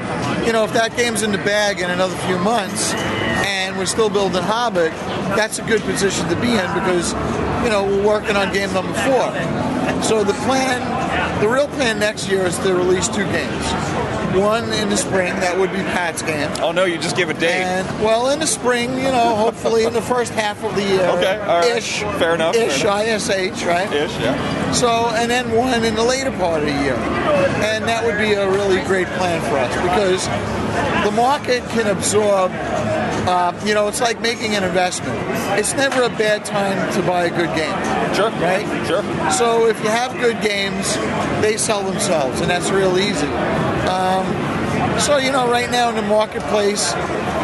you know, if that game's in the bag in another few months, and we're still building Hobbit, that's a good position to be in because, you know, we're working on game number 4. So the real plan next year is to release 2 games. One in the spring, that would be Pat's game.
Oh no, you just give a date.
And, well, in the spring, you know, hopefully in the first half of the year.
Okay, all right.
Ish.
Fair enough.
Ish, ISH, right?
Ish, yeah.
So, and then one in the later part of the year. And that would be a really great plan for us because the market can absorb, you know, it's like making an investment. It's never a bad time to buy a good game.
Sure.
Right?
Sure.
So if you have good games, they sell themselves, and that's real easy. So, you know, right now in the marketplace,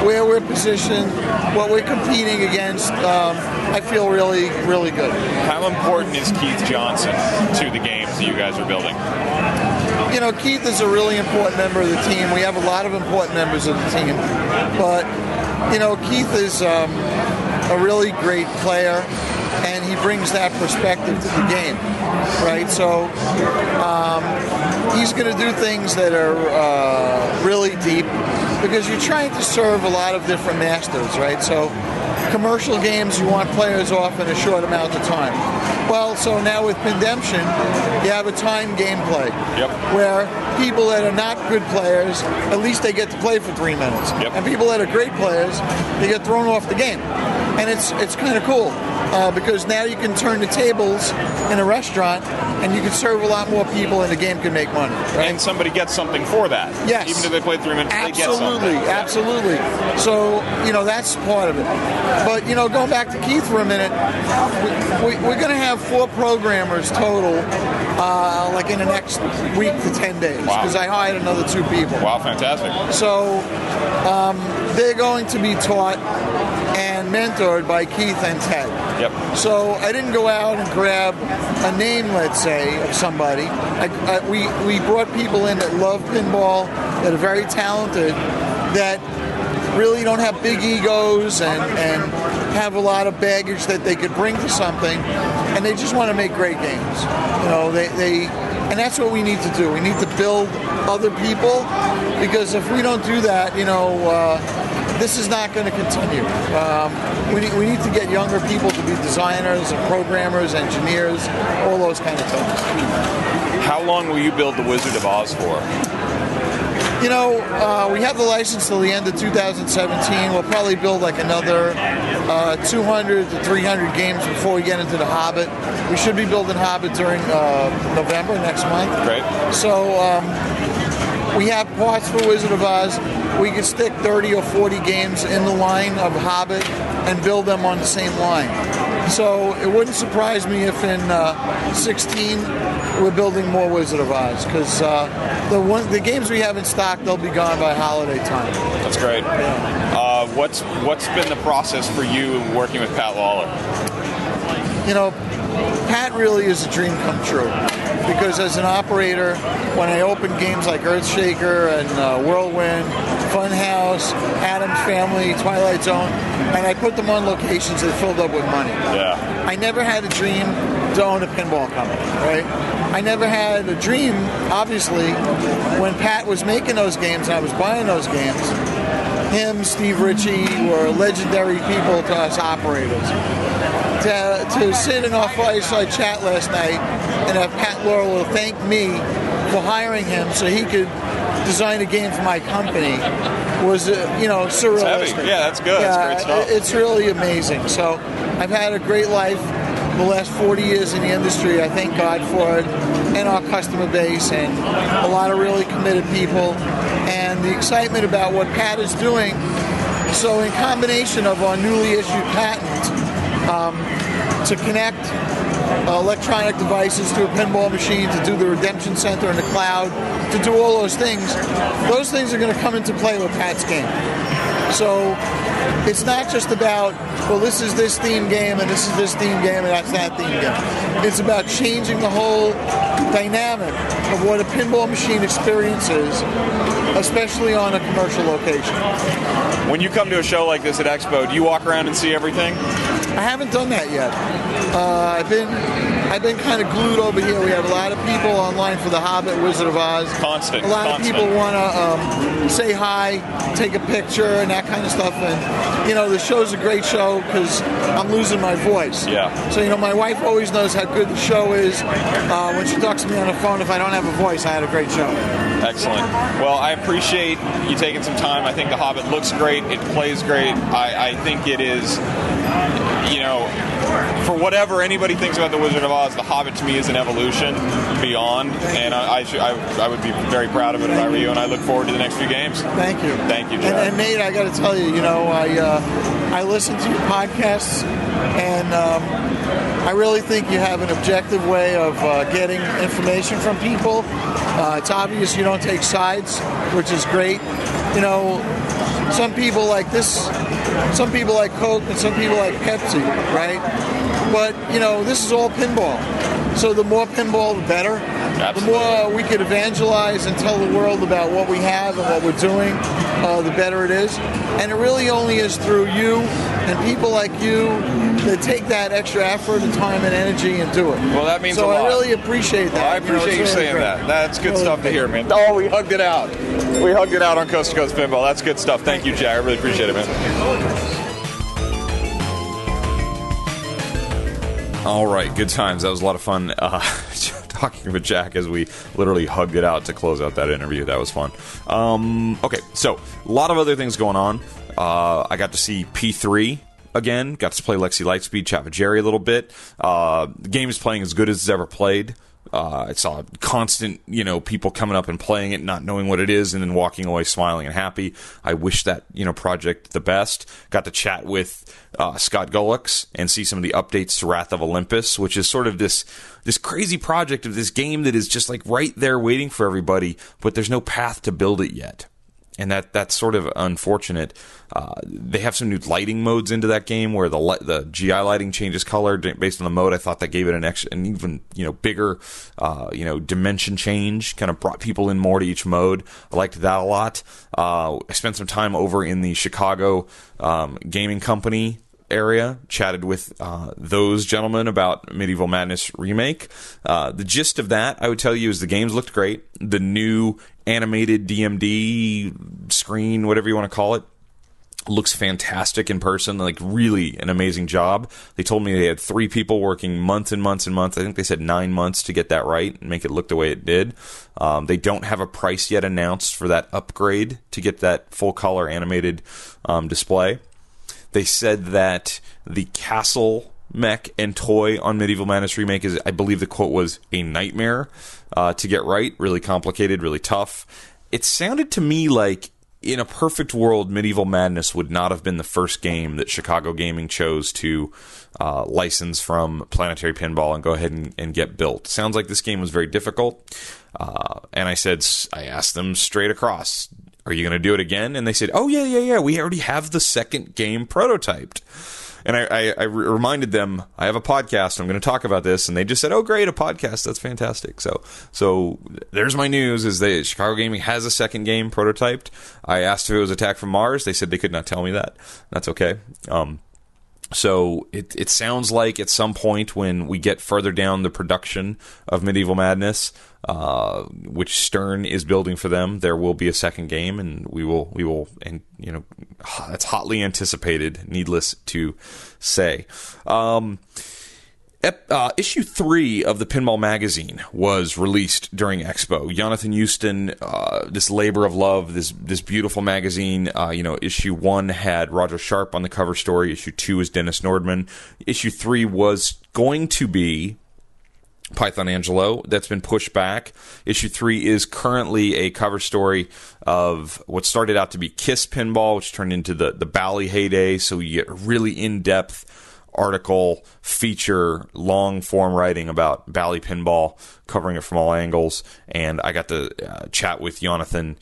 where we're positioned, what we're competing against, I feel really, really good.
How important is Keith Johnson to the games that you guys are building?
You know, Keith is a really important member of the team. We have a lot of important members of the team. But, you know, Keith is a really great player, and he brings that perspective to the game, right? So he's going to do things that are really deep because you're trying to serve a lot of different masters, right? So commercial games, you want players off in a short amount of time. Well, so now with Pindemption, you have a timed gameplay where people that are not good players, at least they get to play for 3 minutes. And people that are great players, they get thrown off the game. And it's kind of cool because now you can turn the tables in a restaurant and you can serve a lot more people and the game can make money. Right?
And somebody gets something for that.
Yes.
Even if they play 3 minutes,
absolutely,
they get something.
Absolutely. So, you know, that's part of it. But, you know, going back to Keith for a minute, we're going to have 4 programmers total like in the next week to 10 days because I hired another 2 people.
Wow, fantastic.
So they're going to be taught and mentored by Keith and Ted.
Yep.
So I didn't go out and grab a name, let's say, of somebody. We brought people in that love pinball, that are very talented, that really don't have big egos and have a lot of baggage that they could bring to something, and they just want to make great games. You know, and that's what we need to do. We need to build other people because if we don't do that, you know, this is not going to continue. We need to get younger people to be designers and programmers, engineers, all those kind of things.
How long will you build the Wizard of Oz for?
You know, we have the license till the end of 2017. We'll probably build like another 200 to 300 games before we get into the Hobbit. We should be building Hobbit during November next month.
Great.
So we have parts for Wizard of Oz. We could stick 30 or 40 games in the line of Hobbit and build them on the same line. So it wouldn't surprise me if in 16 we're building more Wizard of Oz because the games we have in stock, they'll be gone by holiday time.
That's great.
Yeah.
What's been the process for you working with Pat Lawler?
You know, Pat really is a dream come true because as an operator, when I open games like Earthshaker and Whirlwind, Funhouse, Addams Family, Twilight Zone, and I put them on locations that filled up with money.
Yeah.
I never had a dream to own a pinball company, right? I never had a dream, obviously, when Pat was making those games and I was buying those games. Him, Steve Ritchie were legendary people to us operators. To sit in our fireside chat last night and have Pat Laurel thank me for hiring him so he could design a game for my company was, you know, surrealistic.
Yeah, that's good.
Yeah,
that's great stuff.
It's really amazing. So I've had a great life the last 40 years in the industry. I thank God for it and our customer base and a lot of really committed people and the excitement about what Pat is doing. So in combination of our newly issued patent to connect electronic devices to a pinball machine, to do the redemption center in the cloud, to do all those things are going to come into play with Pat's game. So it's not just about, well, this is this theme game and this is this theme game and that's that theme game. It's about changing the whole dynamic of what a pinball machine experience is, especially on a commercial location.
When you come to a show like this at Expo, do you walk around and see everything?
I haven't done that yet. I've been kind of glued over here. We have a lot of people online for The Hobbit, Wizard of Oz.
Constant.
A lot of people want to say hi, take a picture, and that kind of stuff. And, you know, the show's a great show because I'm losing my voice.
Yeah.
So, you know, my wife always knows how good the show is. When she talks to me on the phone, if I don't have a voice, I had a great show.
Excellent. Well, I appreciate you taking some time. I think The Hobbit looks great. It plays great. I think it is, you know, for whatever anybody thinks about The Wizard of Oz, The Hobbit to me is an evolution beyond, and I would be very proud of it if I were you, and I look forward to the next few games.
Thank you.
Thank you, Jared.
And Nate, I got to tell you, you know, I listen to your podcasts, and I really think you have an objective way of getting information from people. It's obvious you don't take sides, which is great. You know, some people like this, some people like Coke, and some people like Pepsi, right? But, you know, this is all pinball. So the more pinball, the better.
Absolutely.
The more we could evangelize and tell the world about what we have and what we're doing, the better it is. And it really only is through you and people like you that take that extra effort and time and energy and do it.
Well, that means a lot.
So I really appreciate that.
Well, I appreciate you saying that. That's good stuff to hear, man. Oh, we hugged it out. We hugged it out on Coast to Coast Pinball. That's good stuff. Thank you, Jack. I really appreciate it, man.
All right, good times. That was a lot of fun talking with Jack as we literally hugged it out to close out that interview. That was fun. Okay, so a lot of other things going on. I got to see P3 again. Got to play Lexi Lightspeed, chat with Jerry a little bit. The game is playing as good as it's ever played. I saw constant, you know, people coming up and playing it, not knowing what it is, and then walking away smiling and happy. I wish that, you know, project the best. Got to chat with Scott Gulix and see some of the updates to Wrath of Olympus, which is sort of this crazy project of this game that is just like right there waiting for everybody, but there's no path to build it yet. And that's sort of unfortunate. They have some new lighting modes into that game where the GI lighting changes color based on the mode. I thought that gave it an even, you know, bigger, dimension change. Kind of brought people in more to each mode. I liked that a lot. I spent some time over in the Chicago gaming company area, chatted with those gentlemen about Medieval Madness Remake. The gist of that, I would tell you, is the games looked great. The new animated DMD screen, whatever you want to call it, looks fantastic in person. Like, really an amazing job. They told me they had 3 people working months and months and months. I think they said 9 months to get that right and make it look the way it did. They don't have a price yet announced for that upgrade to get that full color animated display. They said that the castle mech and toy on Medieval Madness Remake is, I believe the quote was, a nightmare to get right. Really complicated, really tough. It sounded to me like, in a perfect world, Medieval Madness would not have been the first game that Chicago Gaming chose to license from Planetary Pinball and go ahead and get built. Sounds like this game was very difficult. And I asked them straight across, are you going to do it again? And they said, oh, yeah. We already have the second game prototyped. And I reminded them, I have a podcast. I'm going to talk about this. And they just said, oh, great, a podcast. That's fantastic. So there's my news, is that Chicago Gaming has a second game prototyped. I asked if it was Attack from Mars. They said they could not tell me that. That's okay. So it sounds like at some point when we get further down the production of Medieval Madness, which Stern is building for them, there will be a second game, and we will, and you know, that's hotly anticipated. Needless to say. Issue 3 of the Pinball Magazine was released during Expo. Jonathan Houston, this labor of love, this beautiful magazine. Issue 1 had Roger Sharp on the cover story. Issue 2 is Dennis Nordman. Issue 3 was going to be Python Angelo. That's been pushed back. Issue 3 is currently a cover story of what started out to be Kiss Pinball, which turned into the Bally heyday. So you get really in-depth article, feature, long form writing about Bally Pinball, covering it from all angles. And I got to chat with Jonathan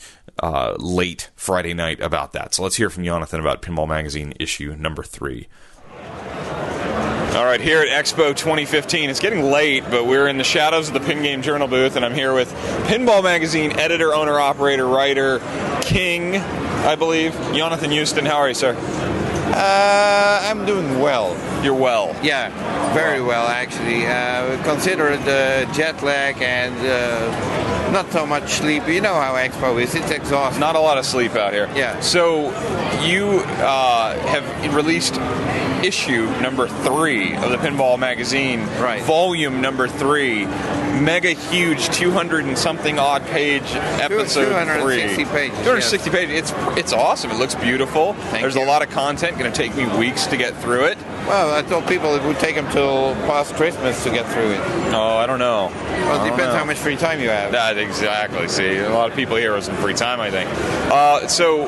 late Friday night about that. So let's hear from Jonathan about Pinball Magazine issue number 3.
All right, here at Expo 2015, it's getting late, but we're in the shadows of the Pin Game Journal booth, and I'm here with Pinball Magazine editor, owner, operator, writer, king, I believe, Jonathan Houston. How are you, sir?
I'm doing well.
You're well.
Yeah, very well, actually. Consider the jet lag and not so much sleep. You know how Expo is. It's exhausting.
Not a lot of sleep out here.
Yeah.
So you have released issue number 3 of the Pinball Magazine.
Right.
Volume number 3. Mega huge 200 and something odd page episode
260
3.
pages.
260 pages. It's awesome. It looks beautiful.
Thank
There's
you.
a lot of content. Going to take me weeks to get through it.
Well, I told people it would take them till past Christmas to get through it.
Oh, I don't know.
Well, it depends how much free time you have.
That exactly. See, a lot of people here with some free time, I think. So,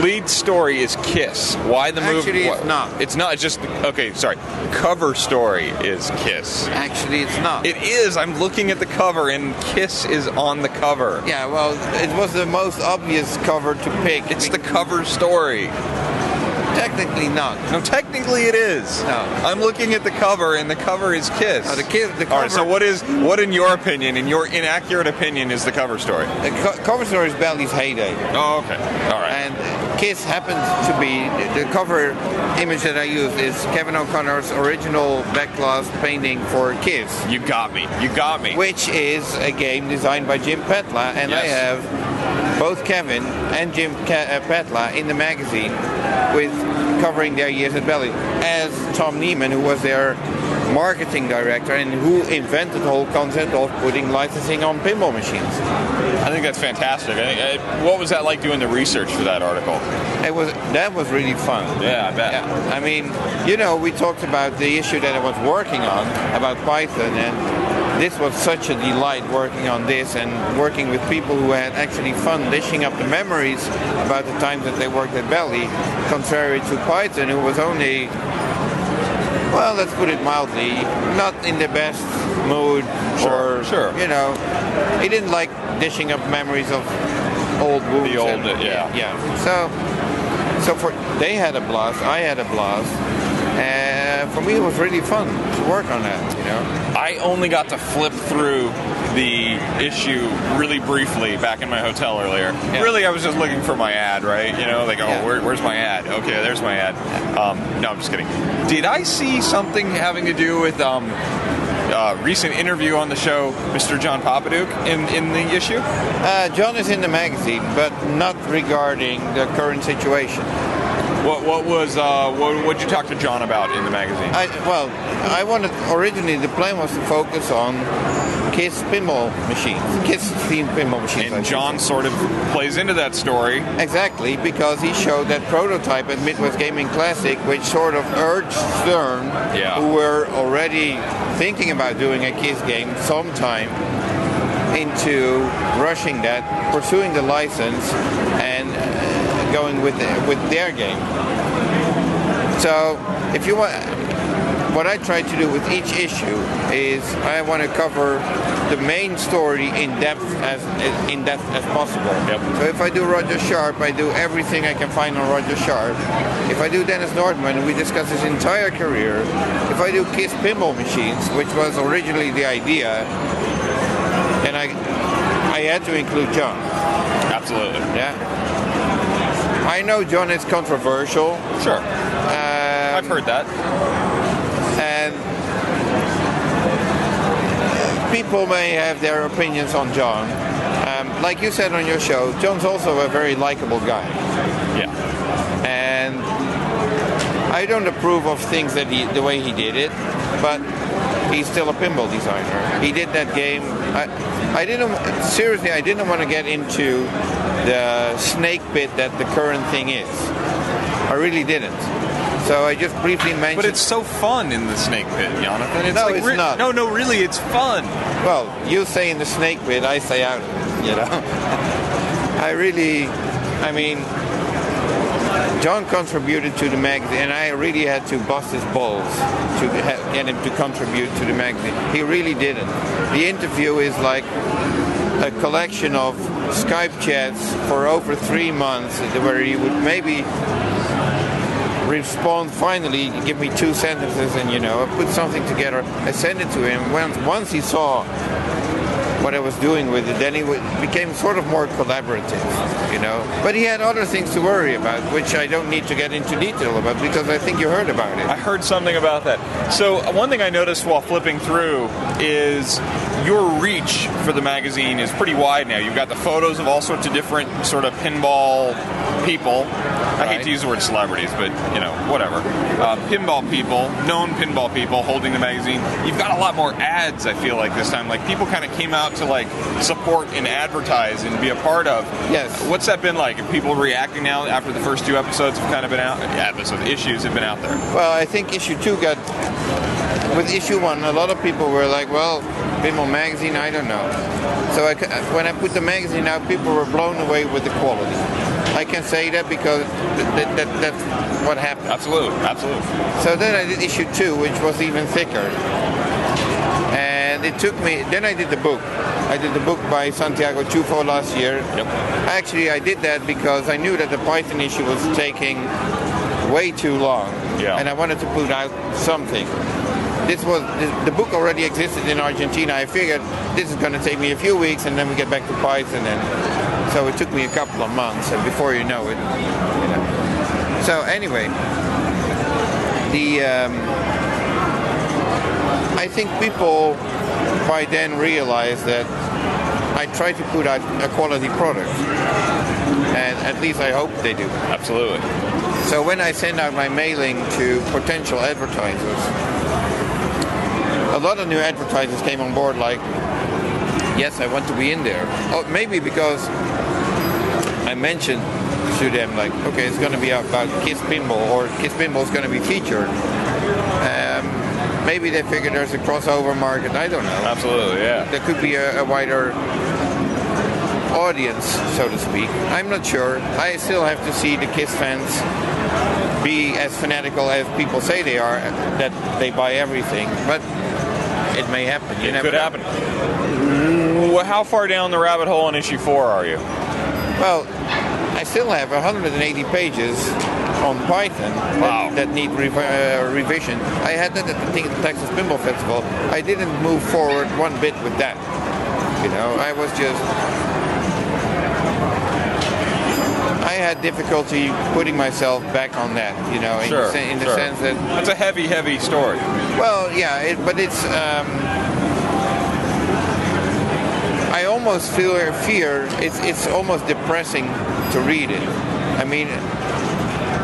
lead story is Kiss. Why the movie?
Actually, it's not.
It's not. It's just okay. Sorry. Cover story is Kiss.
Actually, it's not.
It is. I'm looking at the cover, and Kiss is on the cover.
Yeah, well, it was the most obvious cover to pick.
It's the cover story.
Technically not.
No, technically it is.
No.
I'm looking at the cover, and the cover is Kiss.
The cover.
All right. So, what in your opinion, in your inaccurate opinion, is the cover story?
The cover story is Bally's heyday.
Oh, okay. All right.
And Kiss happens to be, the cover image that I use is Kevin O'Connor's original backglass painting for Kiss.
You got me. You got me.
Which is a game designed by Jim Petla, and
Yes.
I have both Kevin and Jim Petla in the magazine with covering their years at Bally, as Tom Neiman, who was their marketing director and who invented the whole concept of putting licensing on pinball machines.
I think that's fantastic. What was that like doing the research for that article?
That was really fun.
Yeah, I bet.
Yeah. I mean, you know, we talked about the issue that I was working on about Python, and this was such a delight working on this and working with people who had actually fun dishing up the memories about the times that they worked at Bally, contrary to Python, who was only, well, let's put it mildly, not in the best mood.
Sure.
You know, he didn't like dishing up memories of old wounds.
The old,
Yeah. So they had a blast, I had a blast, and for me it was really fun to work on that, you know.
I only got to flip through the issue really briefly back in my hotel earlier.
Yeah.
Really, I was just looking for my ad, right? You know, like, oh,
Yeah.
where's my ad? Okay, there's my ad. No, I'm just kidding. Did I see something having to do with recent interview on the show, Mr. John Papaduke, in the issue?
John is in the magazine, but not regarding the current situation.
What'd you talk to John about in the magazine?
I wanted, originally the plan was to focus on Kiss pinball machines, Kiss-themed pinball machines.
And John sort of plays into that story.
Exactly, because he showed that prototype at Midwest Gaming Classic, which sort of urged Stern, who were already thinking about doing a Kiss game sometime, into rushing that, pursuing the license, and going with their game. So, if you want, what I try to do with each issue is I want to cover the main story in depth as possible.
Yep.
So if I do Roger Sharp, I do everything I can find on Roger Sharp. If I do Dennis Nordman, we discuss his entire career. If I do Kiss pinball machines, which was originally the idea, then I had to include John.
Absolutely.
Yeah. I know John is controversial.
Sure. I've heard that.
And people may have their opinions on John. Like you said on your show, John's also a very likable guy.
Yeah.
And I don't approve of things that the way he did it, but he's still a pinball designer. He did that game. I didn't want to get into the snake pit that the current thing is. I really didn't. So I just briefly mentioned.
But it's so fun in the snake pit, Jonathan.
No, it's not.
No, really, it's fun.
Well, you say in the snake pit, I say out of it, you know. John contributed to the magazine, and I really had to bust his balls to get him to contribute to the magazine. He really didn't. The interview is like a collection of Skype chats for over 3 months, where he would maybe respond finally, give me 2 sentences, and I put something together. I sent it to him. Once he saw what I was doing with it, then he became sort of more collaborative, But he had other things to worry about, which I don't need to get into detail about, because I think you heard about it.
I heard something about that. So one thing I noticed while flipping through is your reach for the magazine is pretty wide now. You've got the photos of all sorts of different sort of pinball people. I hate to use the word celebrities, but, whatever. Pinball people, known pinball people holding the magazine. You've got a lot more ads, I feel like, this time. Like, people kind of came out to, support and advertise and be a part of.
Yes.
What's that been like? Are people reacting now after the first 2 episodes have kind of been out? Issues have been out there.
Well, I think issue 2 got... With issue 1, a lot of people were like, well, Pinball Magazine, I don't know. So when I put the magazine out, people were blown away with the quality. I can say that because that's what happened.
Absolutely.
So then I did issue 2, which was even thicker. And it took me... Then I did the book. I did the book by Santiago Chufo last year.
Yep.
Actually, I did that because I knew that the Python issue was taking way too long.
Yeah.
And I wanted to put out something. The book already existed in Argentina. I figured this is going to take me a few weeks, and then we get back to Python. And so it took me a couple of months, and before you know it, So anyway, I think people by then realized that I try to put out a quality product, and at least I hope they do.
Absolutely.
So when I send out my mailing to potential advertisers, a lot of new advertisers came on board like, yes, I want to be in there. Or maybe because I mentioned to them, like, okay, it's going to be about Kiss Pinball, or Kiss Pinball is going to be featured. Maybe they figure there's a crossover market. I don't know.
Absolutely, yeah.
There could be a wider audience, so to speak. I'm not sure. I still have to see the Kiss fans be as fanatical as people say they are, that they buy everything. But it may happen.
It could happen. How far down the rabbit hole in issue 4 are you?
Well, I still have 180 pages on Python that need revision. I had that at the Texas Pinball Festival. I didn't move forward one bit with that. I was just... I had difficulty putting myself back on that, in the sense that...
It's a heavy, heavy story.
Well, yeah, but it's... I almost fear it's almost depressing to read it. I mean,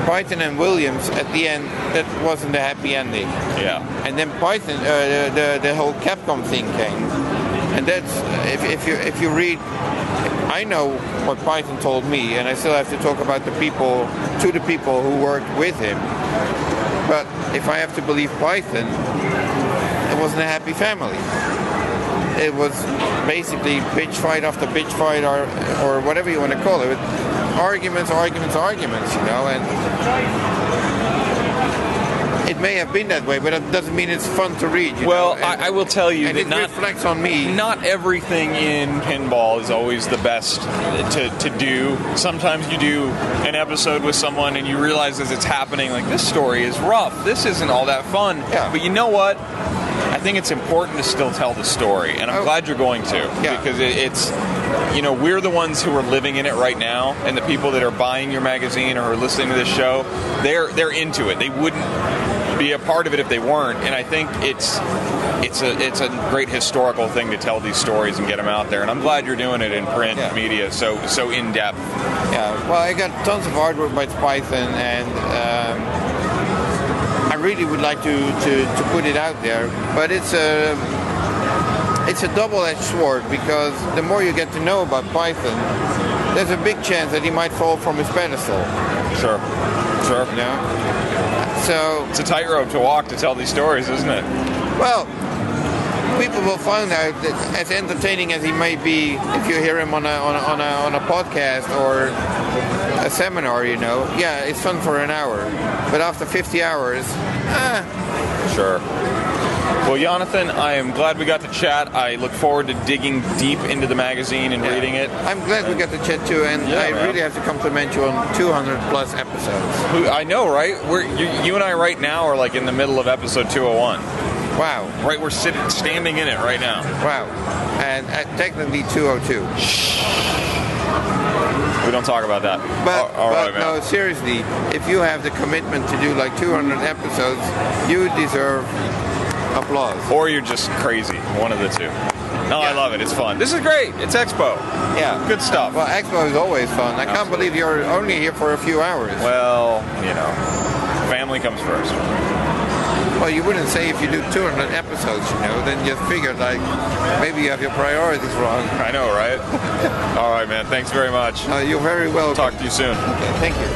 Python and Williams, at the end, that wasn't a happy ending.
Yeah.
And then Python, the whole Capcom thing came. And that's, if you read... I know what Python told me, and I still have to talk about to the people who worked with him. But if I have to believe Python, it wasn't a happy family. It was basically bitch fight after bitch fight, or whatever you want to call it. Arguments, and it may have been that way, but it doesn't mean it's fun to read.
I will tell you that
it reflects on me.
Not everything in pinball is always the best to do. Sometimes you do an episode with someone and you realize as it's happening, like, this story is rough. This isn't all that fun.
Yeah.
But you know what? I think it's important to still tell the story, and I'm glad you're going to.
Yeah.
Because it's, we're the ones who are living in it right now, and the people that are buying your magazine or are listening to this show, they're into it. They wouldn't be a part of it if they weren't, and I think it's a great historical thing to tell these stories and get them out there, and I'm glad you're doing it in print media so in depth.
Yeah, well, I got tons of artwork by Python, and I really would like to put it out there, but it's a double-edged sword, because the more you get to know about Python, there's a big chance that he might fall from his pedestal.
Sure.
So
it's a tightrope to walk to tell these stories, isn't it?
Well, people will find out that as entertaining as he may be, if you hear him on a podcast or a seminar, yeah, it's fun for an hour. But after 50 hours,
Sure. Well, Jonathan, I am glad we got to chat. I look forward to digging deep into the magazine and reading it.
I'm glad we got to chat too, and I really have to compliment you on 200 plus episodes.
I know, right? You and I right now are like in the middle of episode 201.
Wow.
Right, we're standing in it right now.
Wow. And technically 202.
We don't talk about that.
But,
all right, man.
No, seriously, if you have the commitment to do like 200 episodes, you deserve applause.
Or you're just crazy. One of the two. No, I love it. It's fun. This is great. It's Expo.
Yeah.
Good stuff.
Well, Expo is always fun. I can't believe you're only here for a few hours.
Well, family comes first.
Well, you wouldn't say if you do 200 episodes, then you figured like maybe you have your priorities wrong.
I know, right? All right, man. Thanks very much.
You're very welcome.
Talk to you soon.
Okay, thank you.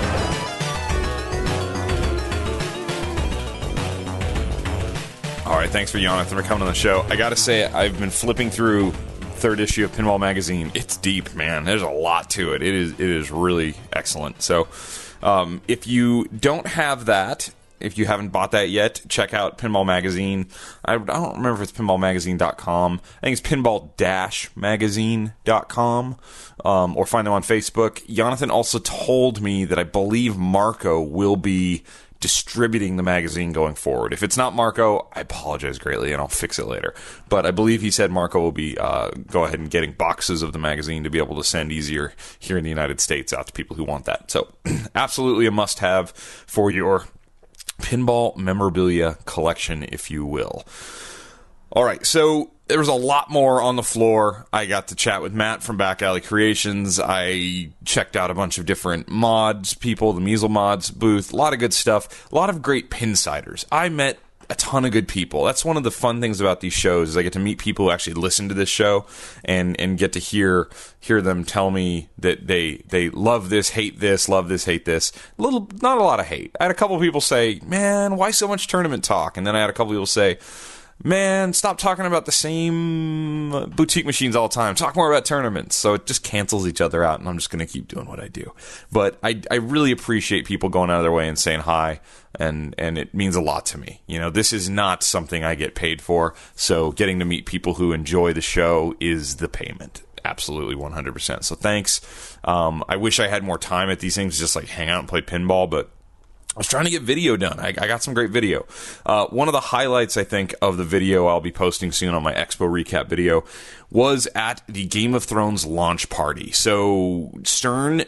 All right, thanks for Jonathan for coming on the show. I got to say, I've been flipping through third issue of Pinball Magazine. It's deep, man. There's a lot to it. It is really excellent. So if you don't have that, if you haven't bought that yet, check out Pinball Magazine. I don't remember if it's pinballmagazine.com. I think it's pinball-magazine.com, or find them on Facebook. Jonathan also told me that I believe Marco will be distributing the magazine going forward. If it's not Marco, I apologize greatly, and I'll fix it later. But I believe he said Marco will be go ahead and getting boxes of the magazine to be able to send easier here in the United States out to people who want that. So absolutely a must-have for your pinball memorabilia collection, if you will. All right, so there was a lot more on the floor. I got to chat with Matt from Back Alley Creations. I checked out a bunch of different mods people, the Measle Mods booth, a lot of good stuff, a lot of great pinsiders. I met a ton of good people. That's one of the fun things about these shows is I get to meet people who actually listen to this show and get to hear them tell me that they love this, hate this, love this, hate this. Not a lot of hate. I had a couple of people say, man, why so much tournament talk? And then I had a couple of people say, man, stop talking about the same boutique machines all the time. Talk more about tournaments. So it just cancels each other out, and I'm just going to keep doing what I do. But I really appreciate people going out of their way and saying hi, and it means a lot to me. This is not something I get paid for, so getting to meet people who enjoy the show is the payment. Absolutely 100%. So thanks. I wish I had more time at these things, just like hang out and play pinball, but I was trying to get video done. I got some great video. One of the highlights, I think, of the video I'll be posting soon on my Expo recap video was at the Game of Thrones launch party. So Stern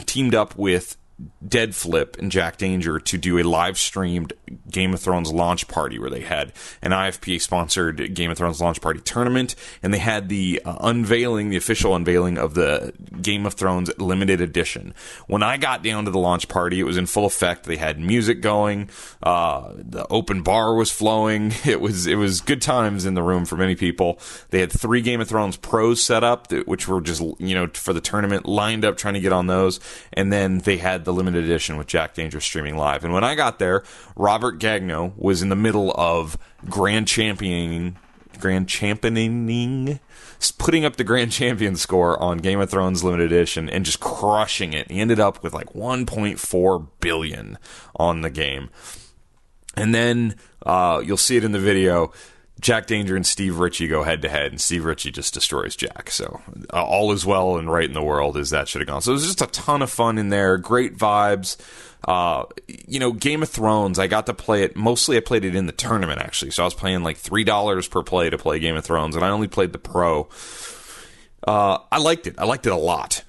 teamed up with Dead Flip and Jack Danger to do a live streamed Game of Thrones launch party where they had an IFPA sponsored Game of Thrones launch party tournament, and they had the the official unveiling of the Game of Thrones limited edition. When I got down to the launch party, it was in full effect. They had music going, the open bar was flowing. It was good times in the room for many people. They had 3 Game of Thrones pros set up, which were just for the tournament, lined up trying to get on those, and then they had the limited edition with Jack Danger streaming live. And when I got there, Robert Gagno was in the middle of grand championing, putting up the grand champion score on Game of Thrones limited edition and just crushing it. He ended up with like 1.4 billion on the game. And then you'll see it in the video. Jack Danger and Steve Ritchie go head-to-head, and Steve Ritchie just destroys Jack. So all is well and right in the world as that should have gone. So it was just a ton of fun in there, great vibes. Game of Thrones, I got to play it. Mostly I played it in the tournament, actually. So I was paying like $3 per play to play Game of Thrones, and I only played the pro. I liked it. I liked it a lot.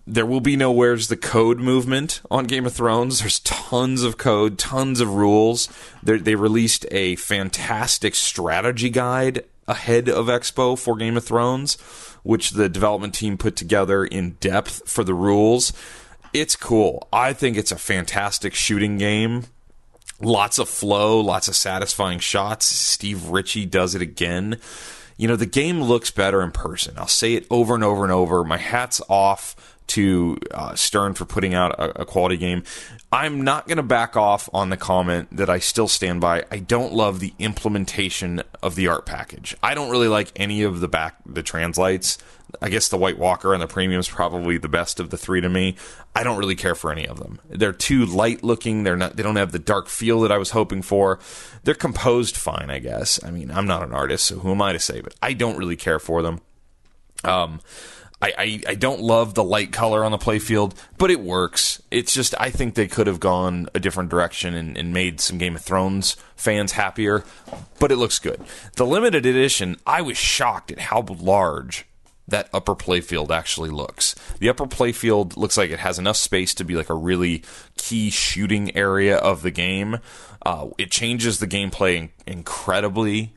There will be no Where's the Code movement on Game of Thrones. There's tons of code, tons of rules. They released a fantastic strategy guide ahead of Expo for Game of Thrones, which the development team put together in depth for the rules. It's cool. I think it's a fantastic shooting game. Lots of flow, lots of satisfying shots. Steve Ritchie does it again. The game looks better in person. I'll say it over and over and over. My hat's off to Stern for putting out a quality game. I'm not going to back off on the comment that I still stand by. I don't love the implementation of the art package. I don't really like any of the translights. I guess the White Walker and the Premium is probably the best of the three to me. I don't really care for any of them. They're too light looking. They don't have the dark feel that I was hoping for. They're composed fine, I guess. I mean, I'm not an artist, so who am I to say? But I don't really care for them. I don't love the light color on the playfield, but it works. It's just, I think they could have gone a different direction and made some Game of Thrones fans happier, but it looks good. The limited edition, I was shocked at how large that upper playfield actually looks. The upper playfield looks like it has enough space to be like a really key shooting area of the game. It changes the gameplay incredibly.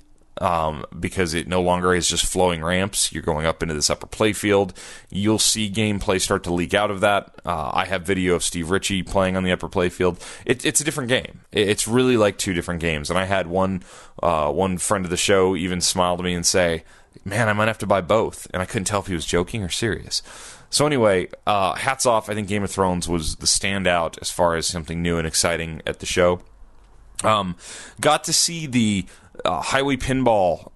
Because it no longer is just flowing ramps. You're going up into this upper playfield. You'll see gameplay start to leak out of that. I have video of Steve Ritchie playing on the upper playfield. It's a different game. It's really like two different games. And I had one friend of the show even smile to me and say, "Man, I might have to buy both." And I couldn't tell if he was joking or serious. So anyway, hats off. I think Game of Thrones was the standout as far as something new and exciting at the show. Got to see the Highway Pinball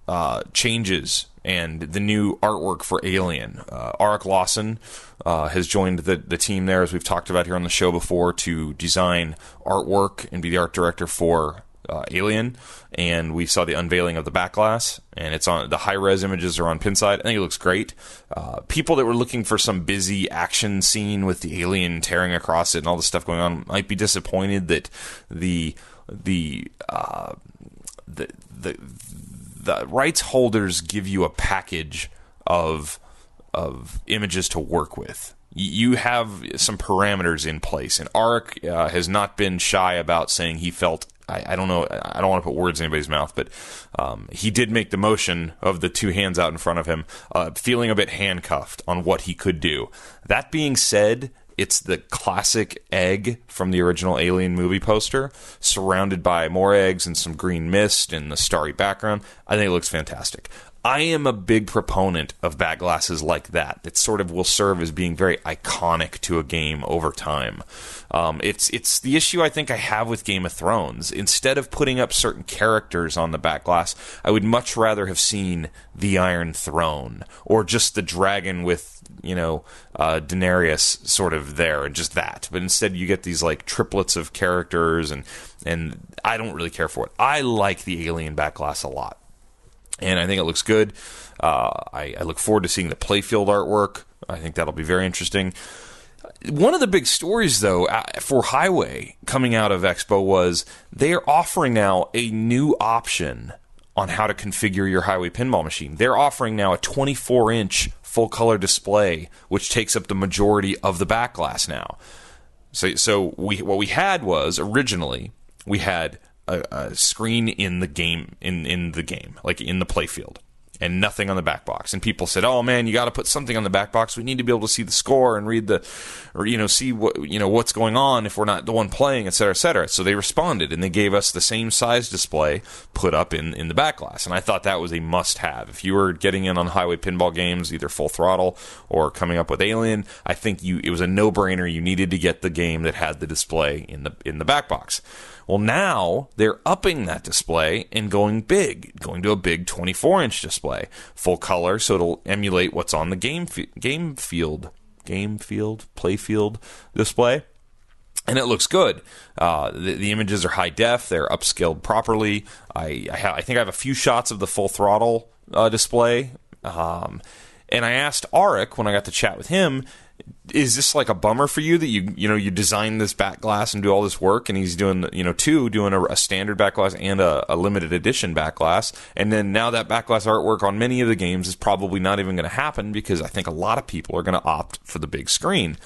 changes and the new artwork for Alien. Arik Lawson has joined the team there, as we've talked about here on the show before, to design artwork and be the art director for Alien. And we saw the unveiling of the back glass, and it's on the high-res images are on Pinside. I think it looks great. People that were looking for some busy action scene with the alien tearing across it and all this stuff going on might be disappointed that the rights holders give you a package of images to work with. You have some parameters in place, and Arik has not been shy about saying he felt, I don't know, I don't want to put words in anybody's mouth, but he did make the motion of the two hands out in front of him, feeling a bit handcuffed on what he could do. That being said, it's the classic egg from the original Alien movie poster, surrounded by more eggs and some green mist and the starry background. I think it looks fantastic. I am a big proponent of back glasses like that. It sort of will serve as being very iconic to a game over time. It's the issue I think I have with Game of Thrones. Instead of putting up certain characters on the back glass, I would much rather have seen the Iron Throne or just the dragon with, Daenerys sort of there and just that. But instead you get these like triplets of characters and I don't really care for it. I like the Alien back glass a lot. And I think it looks good. I look forward to seeing the playfield artwork. I think that'll be very interesting. One of the big stories, though, for Highway coming out of Expo was they are offering now a new option on how to configure your Highway pinball machine. They're offering now a 24-inch full-color display, which takes up the majority of the back glass now. So what we had was, originally, we had a screen in the game, in the game, like in the playfield, and nothing on the back box. And people said, "Oh man, you got to put something on the back box. We need to be able to see the score and read see what what's going on if we're not the one playing, etc., etc." So they responded and they gave us the same size display put up in the back glass. And I thought that was a must-have if you were getting in on Highway pinball games, either Full Throttle or coming up with Alien. I think it was a no-brainer. You needed to get the game that had the display in the back box. Well, now they're upping that display and going to a big 24-inch display, full color, so it'll emulate what's on the playfield display, and it looks good. The images are high def; they're upscaled properly. I think I have a few shots of the Full Throttle display, and I asked Arik when I got to chat with him, is this like a bummer for you that you design this back glass and do all this work, and he's doing a standard back glass and a limited edition back glass, and then now that back glass artwork on many of the games is probably not even going to happen because I think a lot of people are going to opt for the big screen.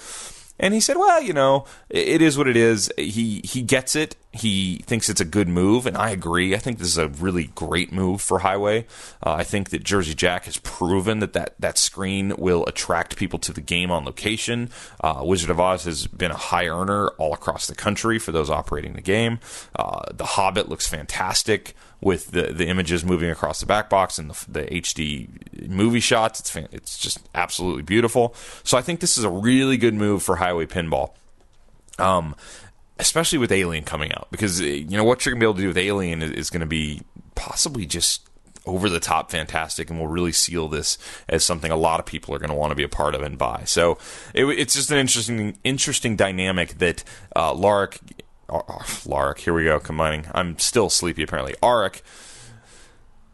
And he said, well, it is what it is. He gets it. he thinks it's a good move, and I agree. I think this is a really great move for Highway. I think that Jersey Jack has proven that screen will attract people to the game on location. Wizard of Oz has been a high earner all across the country for those operating the game. The Hobbit looks fantastic with the images moving across the back box and the HD movie shots. It's just absolutely beautiful. So I think this is a really good move for Highway Pinball. Especially with Alien coming out, because what you're going to be able to do with Alien is going to be possibly just over the top fantastic, and will really seal this as something a lot of people are going to want to be a part of and buy. So it's just an interesting dynamic that Lark, here we go, combining. I'm still sleepy apparently. Arik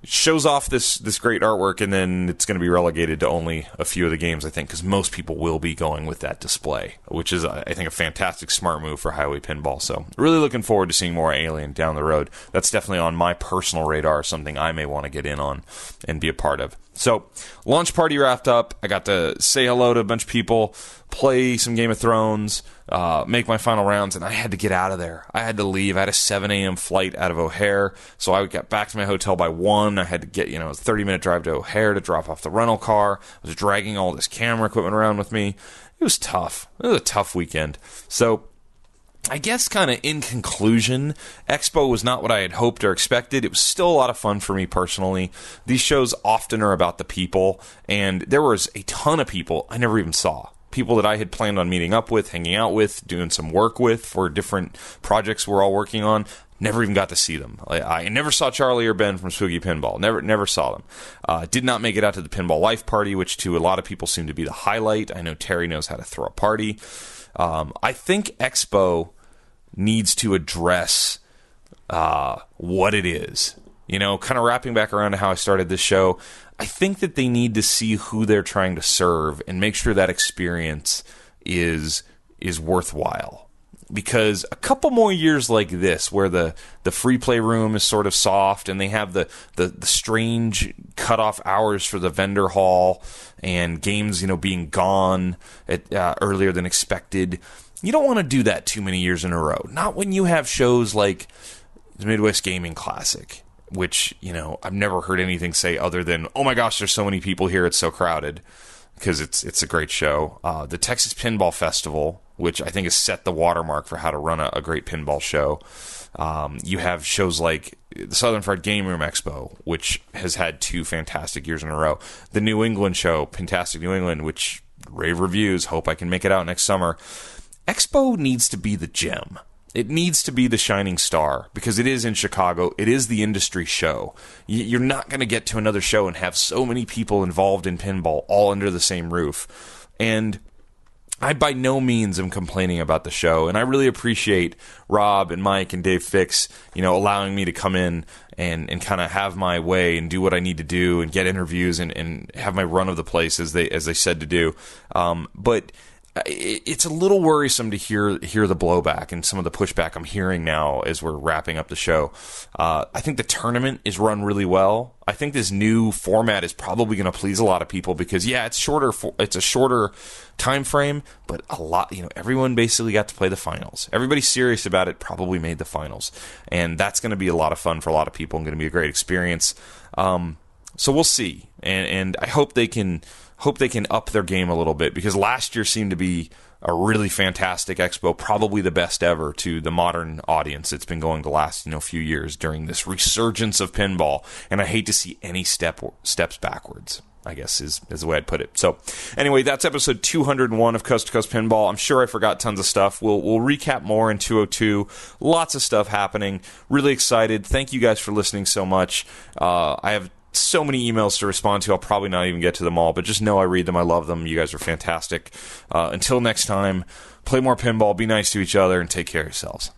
shows off this great artwork, and then it's going to be relegated to only a few of the games, I think, because most people will be going with that display, which is, I think, a fantastic, smart move for Highway Pinball. So really looking forward to seeing more Alien down the road. That's definitely on my personal radar, something I may want to get in on and be a part of. So, launch party wrapped up. I got to say hello to a bunch of people, play some Game of Thrones, make my final rounds, and I had to get out of there. I had to leave. I had a 7 a.m. flight out of O'Hare, so I got back to my hotel by 1. I had to get, a 30-minute drive to O'Hare to drop off the rental car. I was dragging all this camera equipment around with me. It was tough. It was a tough weekend. So, I guess kind of in conclusion, Expo was not what I had hoped or expected. It was still a lot of fun for me personally. These shows often are about the people, and there was a ton of people I never even saw. People that I had planned on meeting up with, hanging out with, doing some work with for different projects we're all working on. Never even got to see them. I never saw Charlie or Ben from Spooky Pinball. Never saw them. Did not make it out to the Pinball Life Party, which to a lot of people seemed to be the highlight. I know Terry knows how to throw a party. I think Expo needs to address what it is. Kind of wrapping back around to how I started this show, I think that they need to see who they're trying to serve and make sure that experience is worthwhile. Because a couple more years like this, where the free play room is sort of soft and they have the strange cutoff hours for the vendor hall and games, being gone earlier than expected, you don't want to do that too many years in a row. Not when you have shows like the Midwest Gaming Classic, which, I've never heard anything say other than, oh my gosh, there's so many people here, it's so crowded, because it's a great show. The Texas Pinball Festival, which I think has set the watermark for how to run a great pinball show. You have shows like the Southern Fried Game Room Expo, which has had 2 fantastic years in a row. The New England show, Fantastic New England, which rave reviews, hope I can make it out next summer. Expo needs to be the gem. It needs to be the shining star, because it is in Chicago. It is the industry show. You're not going to get to another show and have so many people involved in pinball all under the same roof. And I by no means am complaining about the show, and I really appreciate Rob and Mike and Dave Fix, allowing me to come in and kind of have my way and do what I need to do and get interviews and have my run of the place as they said to do. But it's a little worrisome to hear the blowback and some of the pushback I'm hearing now as we're wrapping up the show. I think the tournament is run really well. I think this new format is probably going to please a lot of people because, it's shorter. It's a shorter time frame, but a lot. Everyone basically got to play the finals. Everybody serious about it probably made the finals, and that's going to be a lot of fun for a lot of people and going to be a great experience. So we'll see, and I hope they can up their game a little bit, because last year seemed to be a really fantastic expo, probably the best ever to the modern audience. It's been going the last few years during this resurgence of pinball, and I hate to see any steps backwards, I guess is the way I'd put it. So anyway, that's episode 201 of Coast to Coast Pinball. I'm sure I forgot tons of stuff. We'll recap more in 202. Lots of stuff happening. Really excited. Thank you guys for listening so much. I have so many emails to respond to. I'll probably not even get to them all, but just know I read them. I love them. You guys are fantastic. Until next time, play more pinball, be nice to each other, and take care of yourselves.